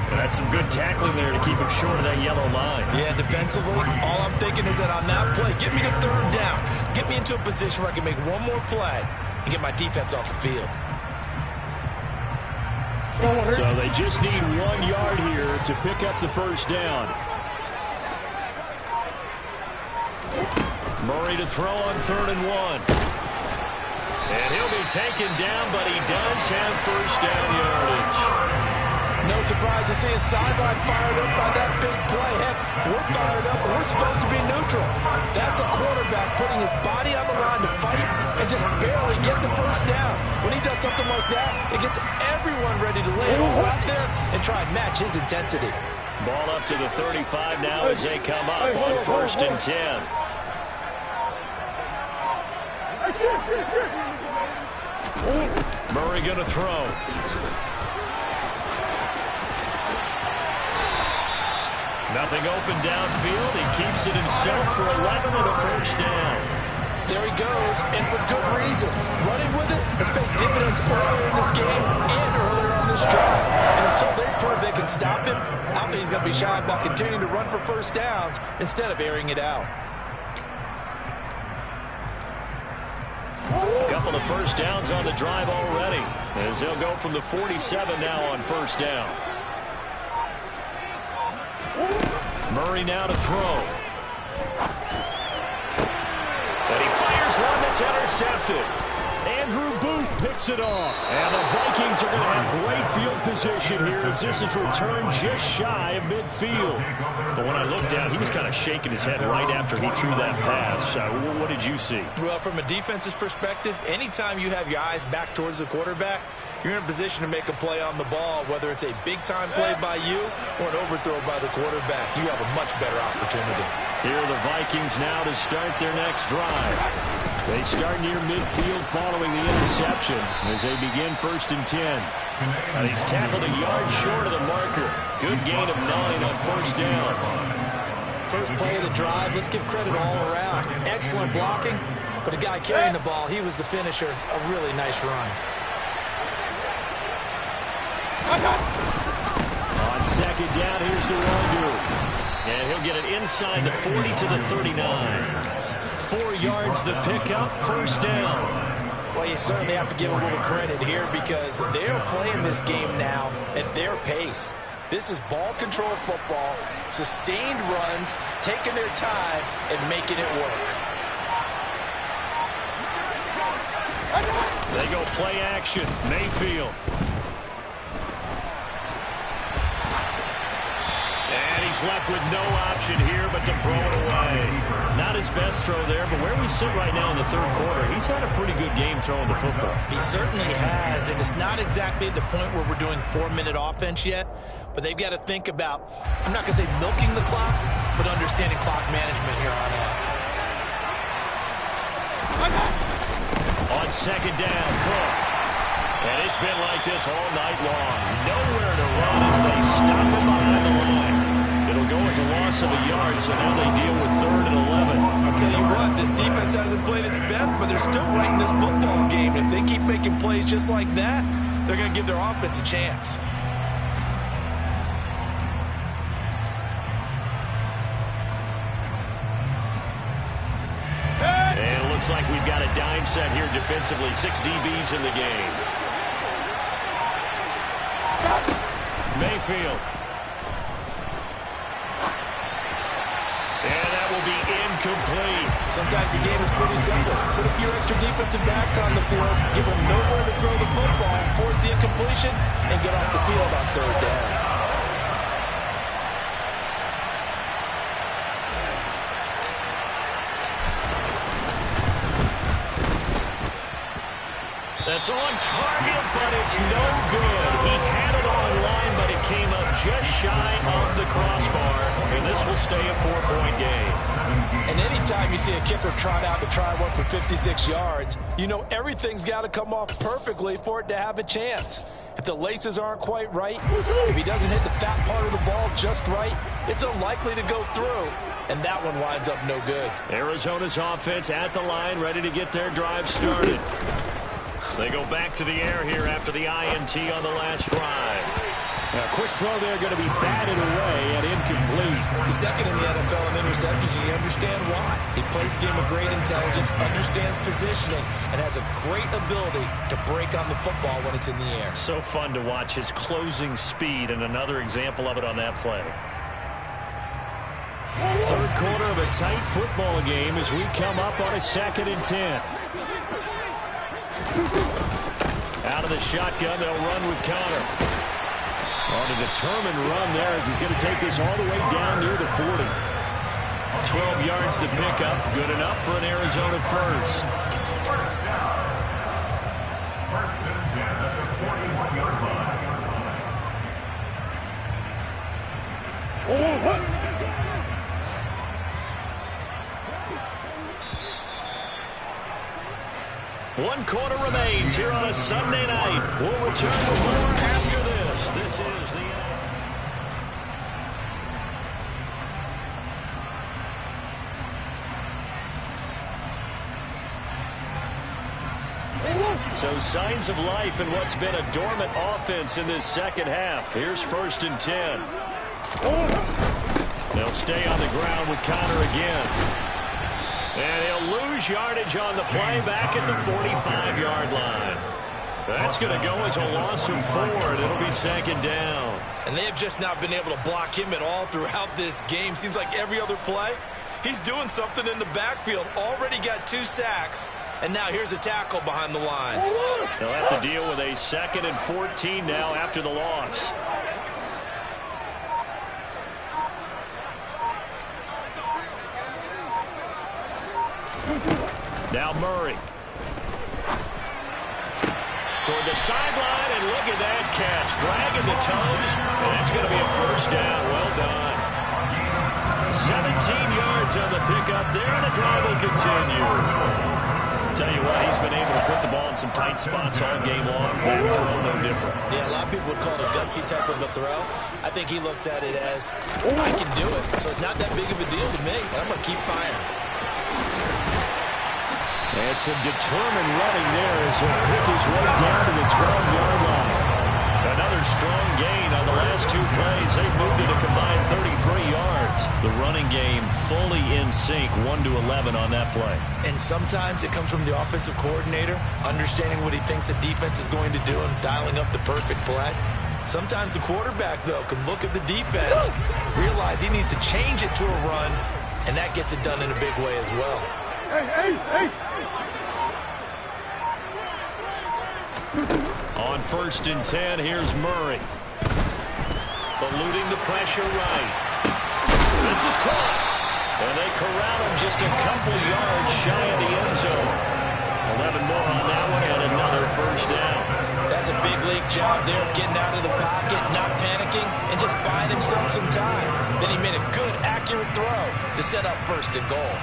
And that's some good tackling there to keep him short of that yellow line. Yeah, defensively, all I'm thinking is that on that play, get me to third down. Get me into a position where I can make one more play and get my defense off the field. So they just need 1 yard here to pick up the first down. Murray to throw on 3rd and 1. And he'll be taken down, but he does have first down yardage. No surprise to see his sideline fired up by that big play. Heck, we're fired up, and we're supposed to be neutral. That's a quarterback putting his body on the line to fight and just barely get the first down. When he does something like that, it gets everyone ready to lay it all out there and try and match his intensity. Ball up to the 35 now as they come up on 1st and 10. Murray going to throw. Nothing open downfield. He keeps it himself for 11 and a first down. There he goes, and for good reason. Running with it has paid dividends earlier in this game and earlier on this drive. And until they prove they can stop him, I don't think he's going to be shy about continuing to run for first downs instead of airing it out. A couple of first downs on the drive already, as they'll go from the 47 now on first down. Murray now to throw. And he fires one that's intercepted. Andrew Booth picks it off. And the Vikings are going to have great field position here as this is returned just shy of midfield. But when I looked down, he was kind of shaking his head right after he threw that pass. What did you see? Well, from a defense's perspective, anytime you have your eyes back towards the quarterback, you're in a position to make a play on the ball, whether it's a big-time play by you or an overthrow by the quarterback. You have a much better opportunity. Here are the Vikings now to start their next drive. They start near midfield following the interception as they begin 1st and 10. And he's tackled a yard short of the marker. Good gain of 9 on first down. First play of the drive, let's give credit all around. Excellent blocking, but the guy carrying the ball, he was the finisher. A really nice run. On second down, here's the Wonder. And he'll get it inside the 40 to the 39. 4 yards the pickup, first down. Well, you certainly have to give a little credit here because they're playing this game now at their pace. This is ball control football, sustained runs, taking their time and making it work. They go play action, Mayfield. He's left with no option here but to throw it away. Not his best throw there, but where we sit right now in the 3rd quarter, he's had a pretty good game throwing the football. He certainly has, and it's not exactly at the point where we're doing 4-minute offense yet, but they've got to think about, I'm not going to say milking the clock, but understanding clock management here on out. On second down, Cook. And it's been like this all night long. Nowhere to run as they stop him behind the line. It'll go as a loss of a yard, so now they deal with 3rd and 11. I'll tell you what, this defense hasn't played its best, but they're still right in this football game. If they keep making plays just like that, they're going to give their offense a chance. And it looks like we've got a dime set here defensively. 6 DBs in the game. Mayfield. And that will be incomplete. Sometimes the game is pretty simple. Put a few extra defensive backs on the field, give them nowhere to throw the football, force the incompletion, and get off the field on 3rd down. That's on target, but it's no good. He had it on line, but it came up just shy of the crossbar, and this will stay a 4-point game. And anytime you see a kicker trot out to try one for 56 yards, you know everything's got to come off perfectly for it to have a chance. If the laces aren't quite right, if he doesn't hit the fat part of the ball just right, it's unlikely to go through, and that one winds up no good. Arizona's offense at the line, ready to get their drive started. They go back to the air here after the INT on the last drive. A quick throw there going to be batted away and incomplete. He's second in the NFL in interceptions, and you understand why. He plays a game of great intelligence, understands positioning, and has a great ability to break on the football when it's in the air. So fun to watch his closing speed, and another example of it on that play. 3rd quarter of a tight football game as we come up on a 2nd and 10. Out of the shotgun, they'll run with Connor. On a determined run there as he's going to take this all the way down near the 40. 12 yards to pick up. Good enough for an Arizona first. First and 10 at the 41-yard line. One quarter remains here on a Sunday night. We'll return with more after this. This is the So signs of life in what's been a dormant offense in this second half. Here's 1st and 10. They'll stay on the ground with Connor again. And he'll lose yardage on the play back at the 45-yard line. That's going to go as a loss of 4, and it'll be 2nd down. And they have just not been able to block him at all throughout this game. Seems like every other play, he's doing something in the backfield. Already got 2 sacks, and now here's a tackle behind the line. They'll have to deal with a 2nd and 14 now after the loss. Now Murray. Toward the sideline, and look at that catch. Dragging the toes, and that's going to be a 1st down. Well done. 17 yards on the pickup there, and the drive will continue. Tell you what, he's been able to put the ball in some tight spots all game long. That throw, no different. Yeah, a lot of people would call it a gutsy type of a throw. I think he looks at it as, I can do it. So it's not that big of a deal to me, and I'm going to keep firing. And some determined running there as he'll pick his way down to the 12-yard line. Another strong gain on the last 2 plays. They've moved it a combined 33 yards. The running game fully in sync, 1-11 on that play. And sometimes it comes from the offensive coordinator, understanding what he thinks the defense is going to do and dialing up the perfect play. Sometimes the quarterback, though, can look at the defense, realize he needs to change it to a run, and that gets it done in a big way as well. On 1st and 10, here's Murray. Eluding the pressure right. This is caught. And they corral him just a couple yards shy of the end zone. 11 more on that one, and another 1st down. That's a big league job there, getting out of the pocket, not panicking, and just buying himself some time. Then he made a good, accurate throw to set up 1st and goal.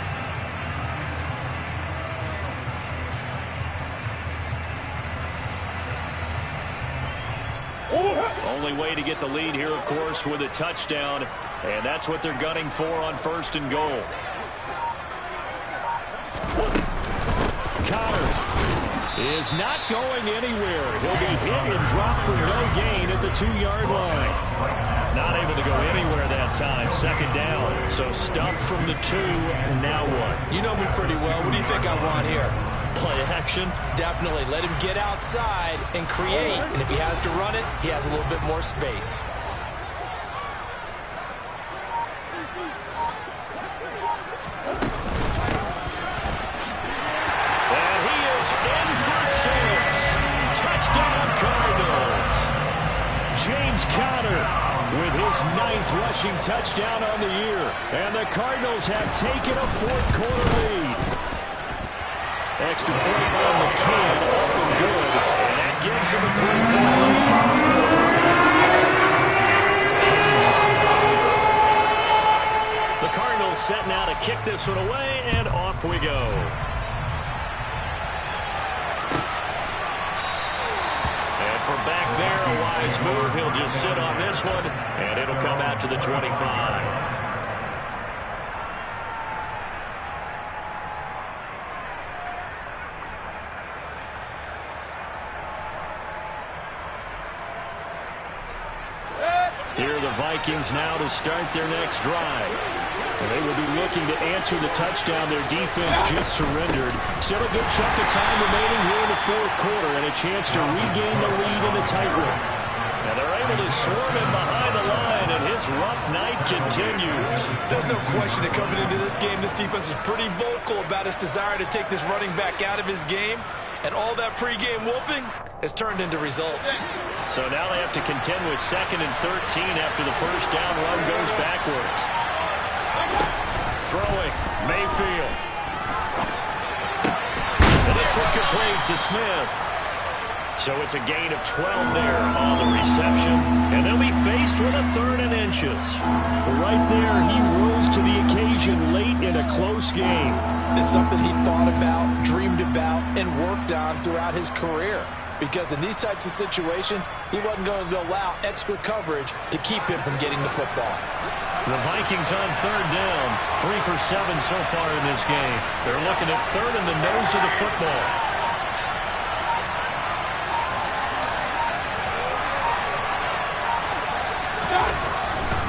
Only way to get the lead here, of course, with a touchdown, and that's what they're gunning for on 1st and goal. Connor is not going anywhere. He'll be hit and dropped for no gain at the 2-yard line. Not able to go anywhere that time. 2nd down. So stuffed from the 2. Now what? You know me pretty well. What do you think I want here? Play action? Definitely. Let him get outside and create. And if he has to run it, he has a little bit more space. And he is in for 6. Touchdown Cardinals. James Conner with his 9th rushing touchdown on the year. And the Cardinals have taken a 4th quarter lead. Extra point by McCann, up and good, and that gives him a 3-point lead. The Cardinals set now to kick this one away, and off we go. And from back there, a wise move. He'll just sit on this one, and it'll come out to the 25. Here are the Vikings now to start their next drive. And they will be looking to answer the touchdown their defense just surrendered. Still a good chunk of time remaining here in the 4th quarter and a chance to regain the lead in the tightrope. And they're able to swarm him behind the line, and his rough night continues. There's no question that coming into this game, this defense is pretty vocal about its desire to take this running back out of his game. And all that pregame whooping has turned into results. So now they have to contend with 2nd and 13 after the 1st down run goes backwards. Throwing, Mayfield. And this one complete to Smith. So it's a gain of 12 there on the reception. And they'll be faced with a 3rd and inches. Right there, he rose to the occasion late in a close game. It's something he thought about, dreamed about, and worked on throughout his career. Because in these types of situations, he wasn't going to allow extra coverage to keep him from getting the football. The Vikings on 3rd down, 3 for 7 so far in this game. They're looking at 3rd in the nose of the football.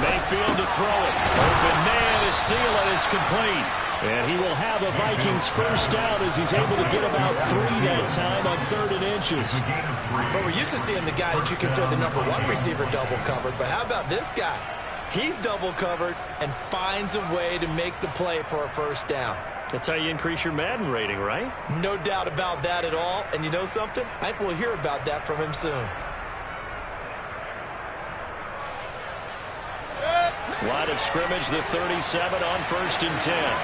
Mayfield to throw it. Open man is Thielen. It's complete. And he will have a Vikings first down as he's able to get about 3 that time on 3rd and inches. But we're used to seeing the guy that you consider the #1 receiver double covered. But how about this guy? He's double covered and finds a way to make the play for a first down. That's how you increase your Madden rating, right? No doubt about that at all. And you know something? I think we'll hear about that from him soon. Line of scrimmage, the 37 on 1st and 10.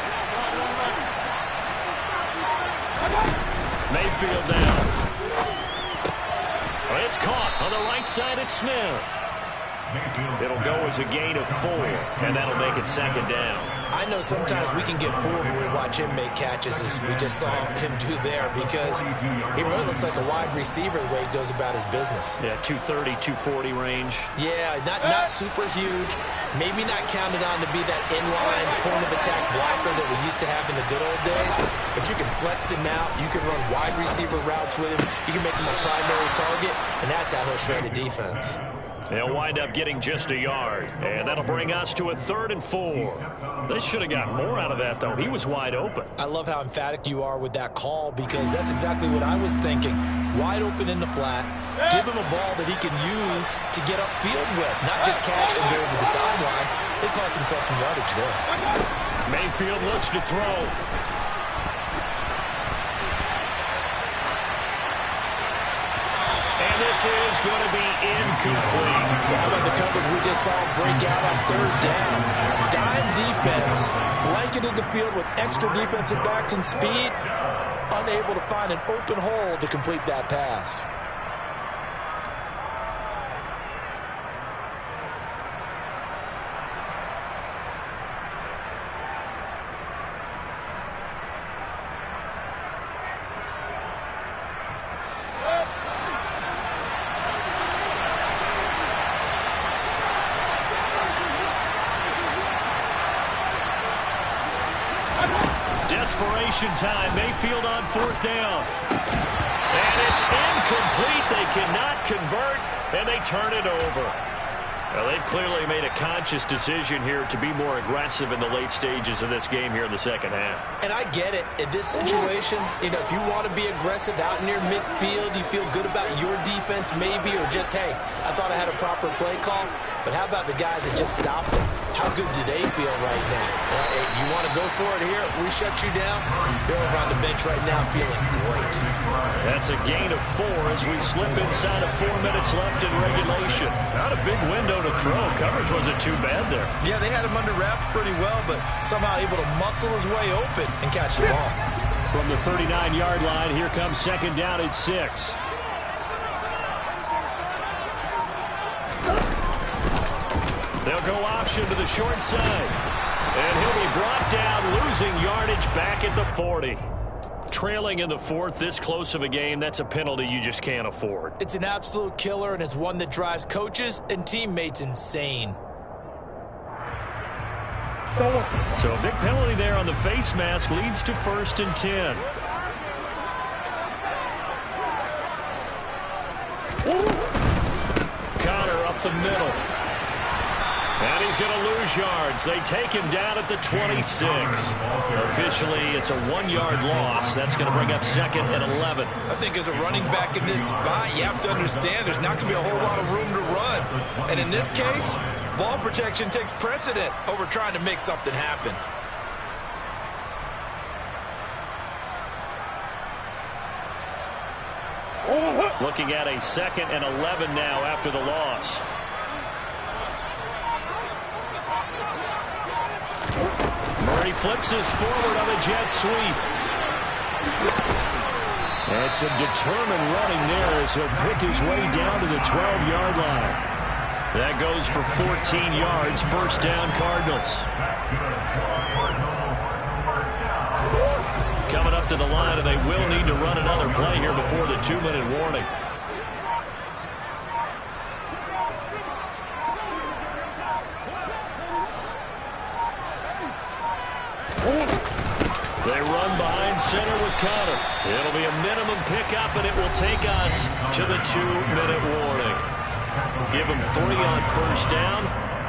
Mayfield down. It's caught on the right side at Smith. It'll go as a gain of 4, and that'll make it 2nd down. I know sometimes we can get fooled when we watch him make catches, as we just saw him do there, because he really looks like a wide receiver the way he goes about his business. Yeah, 230, 240 range. Yeah, not super huge. Maybe not counted on to be that inline point-of-attack blocker that we used to have in the good old days, but you can flex him out. You can run wide receiver routes with him. You can make him a primary target, and that's how he'll shred a defense. They'll wind up getting just a yard, and that'll bring us to a 3rd and 4. They should have got more out of that, though. He was wide open. I love how emphatic you are with that call, because that's exactly what I was thinking. Wide open in the flat. Give him a ball that he can use to get upfield with, not just catch and go over the sideline. They cost themselves some yardage there. Mayfield looks to throw. This is going to be incomplete. How about the coverage we just saw break out on 3rd down? Dime defense, blanketed the field with extra defensive backs and speed, unable to find an open hole to complete that pass. Desperation time. Mayfield on 4th down. And it's incomplete. They cannot convert, and they turn it over. Well, they've clearly made a conscious decision here to be more aggressive in the late stages of this game here in the 2nd half. And I get it. In this situation, if you want to be aggressive out near midfield, you feel good about your defense maybe, or just, hey, I thought I had a proper play call. But how about the guys that just stopped them? How good do they feel right now? You want to go for it here? We shut you down? They're over on the bench right now feeling great. That's a gain of 4 as we slip inside of 4 minutes left in regulation. Not a big window to throw. Coverage wasn't too bad there. Yeah, they had him under wraps pretty well, but somehow able to muscle his way open and catch the ball. From the 39-yard line, here comes 2nd down at 6. They'll go option to the short side. And he'll be brought down, losing yardage back at the 40. Trailing in the 4th, this close of a game, that's a penalty you just can't afford. It's an absolute killer, and it's one that drives coaches and teammates insane. So a big penalty there on the face mask leads to 1st and 10. Connor up the middle. And he's going to lose yards. They take him down at the 26. Officially, it's a 1-yard loss. That's going to bring up 2nd and 11. I think as a running back in this spot, you have to understand there's not going to be a whole lot of room to run. And in this case, ball protection takes precedent over trying to make something happen. Looking at a 2nd and 11 now after the loss. Murray flips this forward on a jet sweep. And some determined running there as he'll pick his way down to the 12-yard line. That goes for 14 yards. 1st down, Cardinals. Coming up to the line, and they will need to run another play here before the 2-minute warning. They run behind center with Connor. It'll be a minimum pickup, and it will take us to the 2-minute warning. Give them 3 on 1st down,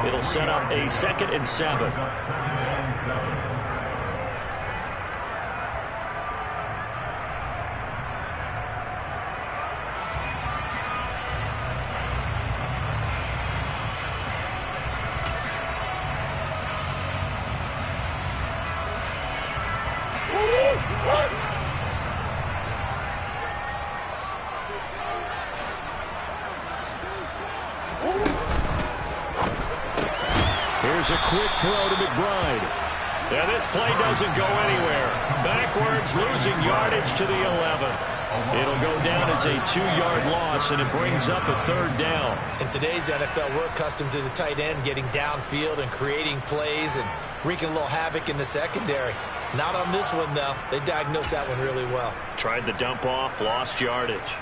It'll set up a 2nd and 7. Here's a quick throw to McBride. Yeah, this play doesn't go anywhere. Backwards, losing yardage to the 11. It'll go down as a 2-yard loss, and it brings up a 3rd down. In today's NFL, we're accustomed to the tight end getting downfield and creating plays and wreaking a little havoc in the secondary. Not on this one, though. They diagnosed that one really well. Tried the dump off, lost yardage.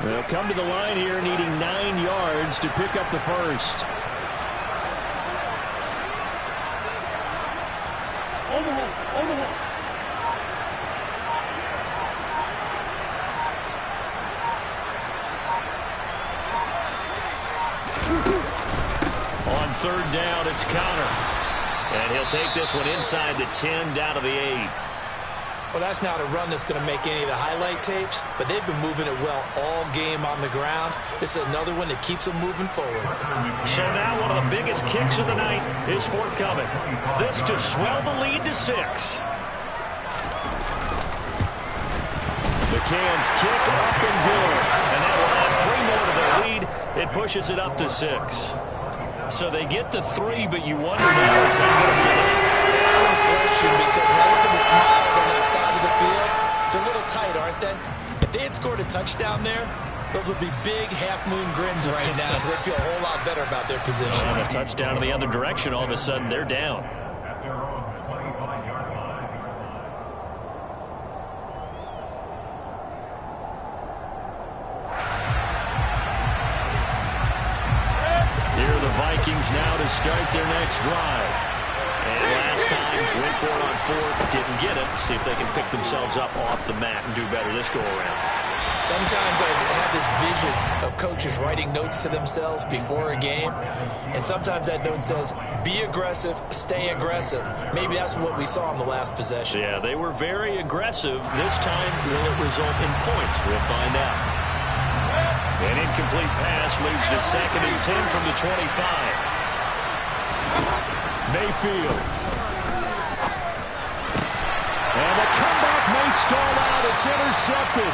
They'll come to the line here needing 9 yards to pick up the first. On 3rd down, it's Connor. And he'll take this one inside the 10, down to the 8. Well, that's not a run that's going to make any of the highlight tapes, but they've been moving it well all game on the ground. This is another one that keeps them moving forward. So now one of the biggest kicks of the night is forthcoming. This to swell the lead to 6. McCann's kick up and good. And that will add 3 more to their lead. It pushes it up to 6. So they get the 3, but you wonder now, is that going to be enough? Excellent question, because when I look at the smiles on that side of the field, it's a little tight, aren't they? If they had scored a touchdown there, those would be big half-moon grins right now, because they feel a whole lot better about their position. And a touchdown in the other direction, all of a sudden they're down. At their own 25-yard line. Here are the Vikings now to start their next drive. And last time, went for it on 4th, didn't get it. See if they can pick themselves up off the mat and do better this go-around. Sometimes I have this vision of coaches writing notes to themselves before a game, and sometimes that note says, be aggressive, stay aggressive. Maybe that's what we saw in the last possession. Yeah, they were very aggressive. This time, will it result in points? We'll find out. An incomplete pass leads to 2nd and 10 from the 25. Mayfield. And the comeback may stall out. It's intercepted.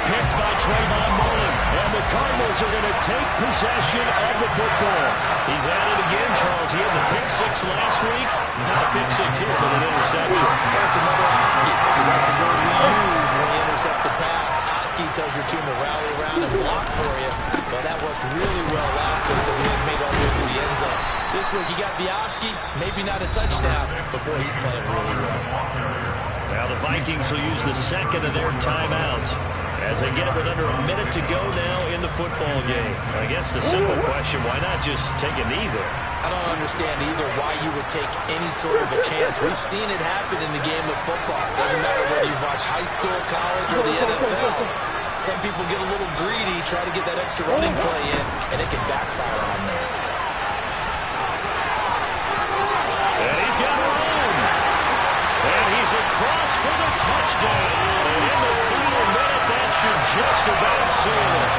Picked by Trayvon Mullen. And the Cardinals are going to take possession of the football. He's at it again, Charles. He had the pick 6 last week. Not a pick 6 here, but an interception. That's another Oski, because that's the word we use when we intercept the pass. Oski tells your team to rally around and block for you. Well, that worked really well last week because he had made all the way to the end zone. This week, you got the Oski, maybe not a touchdown, but boy, he's playing really well. Now the Vikings will use the 2nd of their timeouts as they get it with under a minute to go now in the football game. I guess the simple question, why not just take a knee there? I don't understand either why you would take any sort of a chance. We've seen it happen in the game of football. Doesn't matter whether you've watched high school, college, or the NFL. Some people get a little greedy, try to get that extra running play in, and it can backfire on them. And he's got a run. And he's across for the touchdown. And in the final minute, that should just about seal it.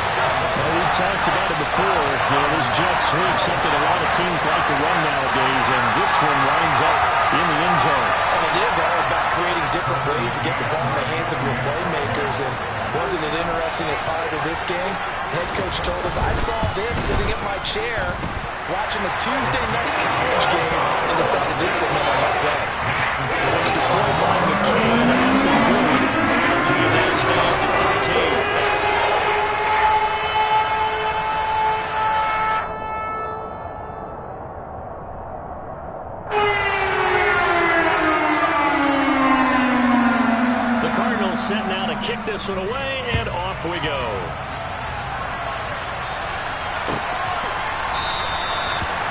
Well, we've talked about it before. This jet sweep, something a lot of teams like to run nowadays, and this one winds up in the end zone. And it is all about creating different ways to get the ball in the hands of your playmakers. And wasn't it interesting at part of this game? Head coach told us, I saw this sitting in my chair watching a Tuesday night college game and decided to implement it myself. Extra point by McCann, up and good. He now stands at 14. Set now to kick this one away, and off we go.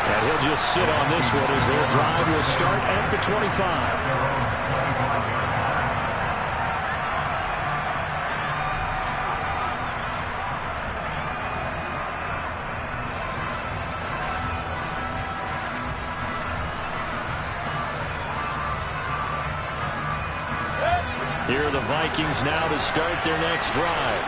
And he'll just sit on this one as their drive will start at the 25. Here are the Vikings now to start their next drive.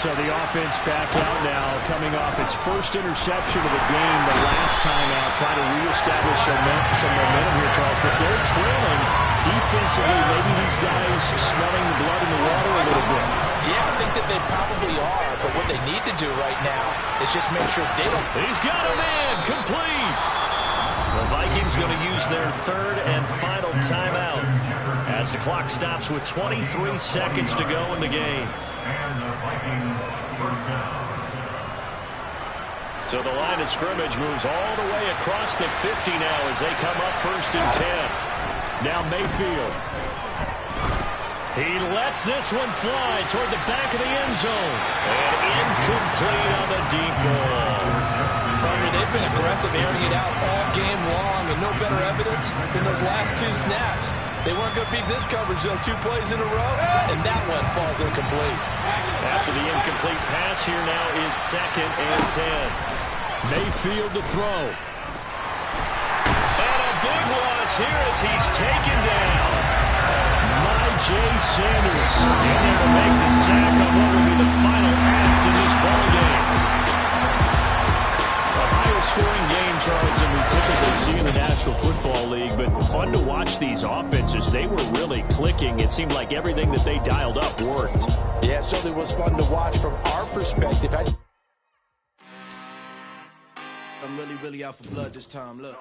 So the offense back out now, coming off its first interception of the game the last time out, trying to reestablish some momentum here, Charles. But they're trailing defensively. Maybe these guys smelling the blood in the water a little bit. Yeah, I think that they probably are. But what they need to do right now is just make sure they don't. He's got a man complete. The Vikings going to use their third and final timeout as the clock stops with 23 seconds to go in the game. And the Vikings first down. So the line of scrimmage moves all the way across the 50 now as they come up 1st and 10. Now Mayfield. He lets this one fly toward the back of the end zone. And incomplete on the deep ball. They've been aggressive, airing it out all game long, and no better evidence than those last 2 snaps. They weren't going to beat this coverage, though, 2 plays in a row, and that one falls incomplete. After the incomplete pass, here now is 2nd and 10. Mayfield to throw. And a big loss here as he's taken down. Jay Sanders in there to make the sack on what will be the final act in this ball game. A higher scoring game, Charles, than we typically see in the National Football League, but fun to watch these offenses. They were really clicking. It seemed like everything that they dialed up worked. Yeah, it certainly was fun to watch from our perspective. I'm really out for blood this time, look.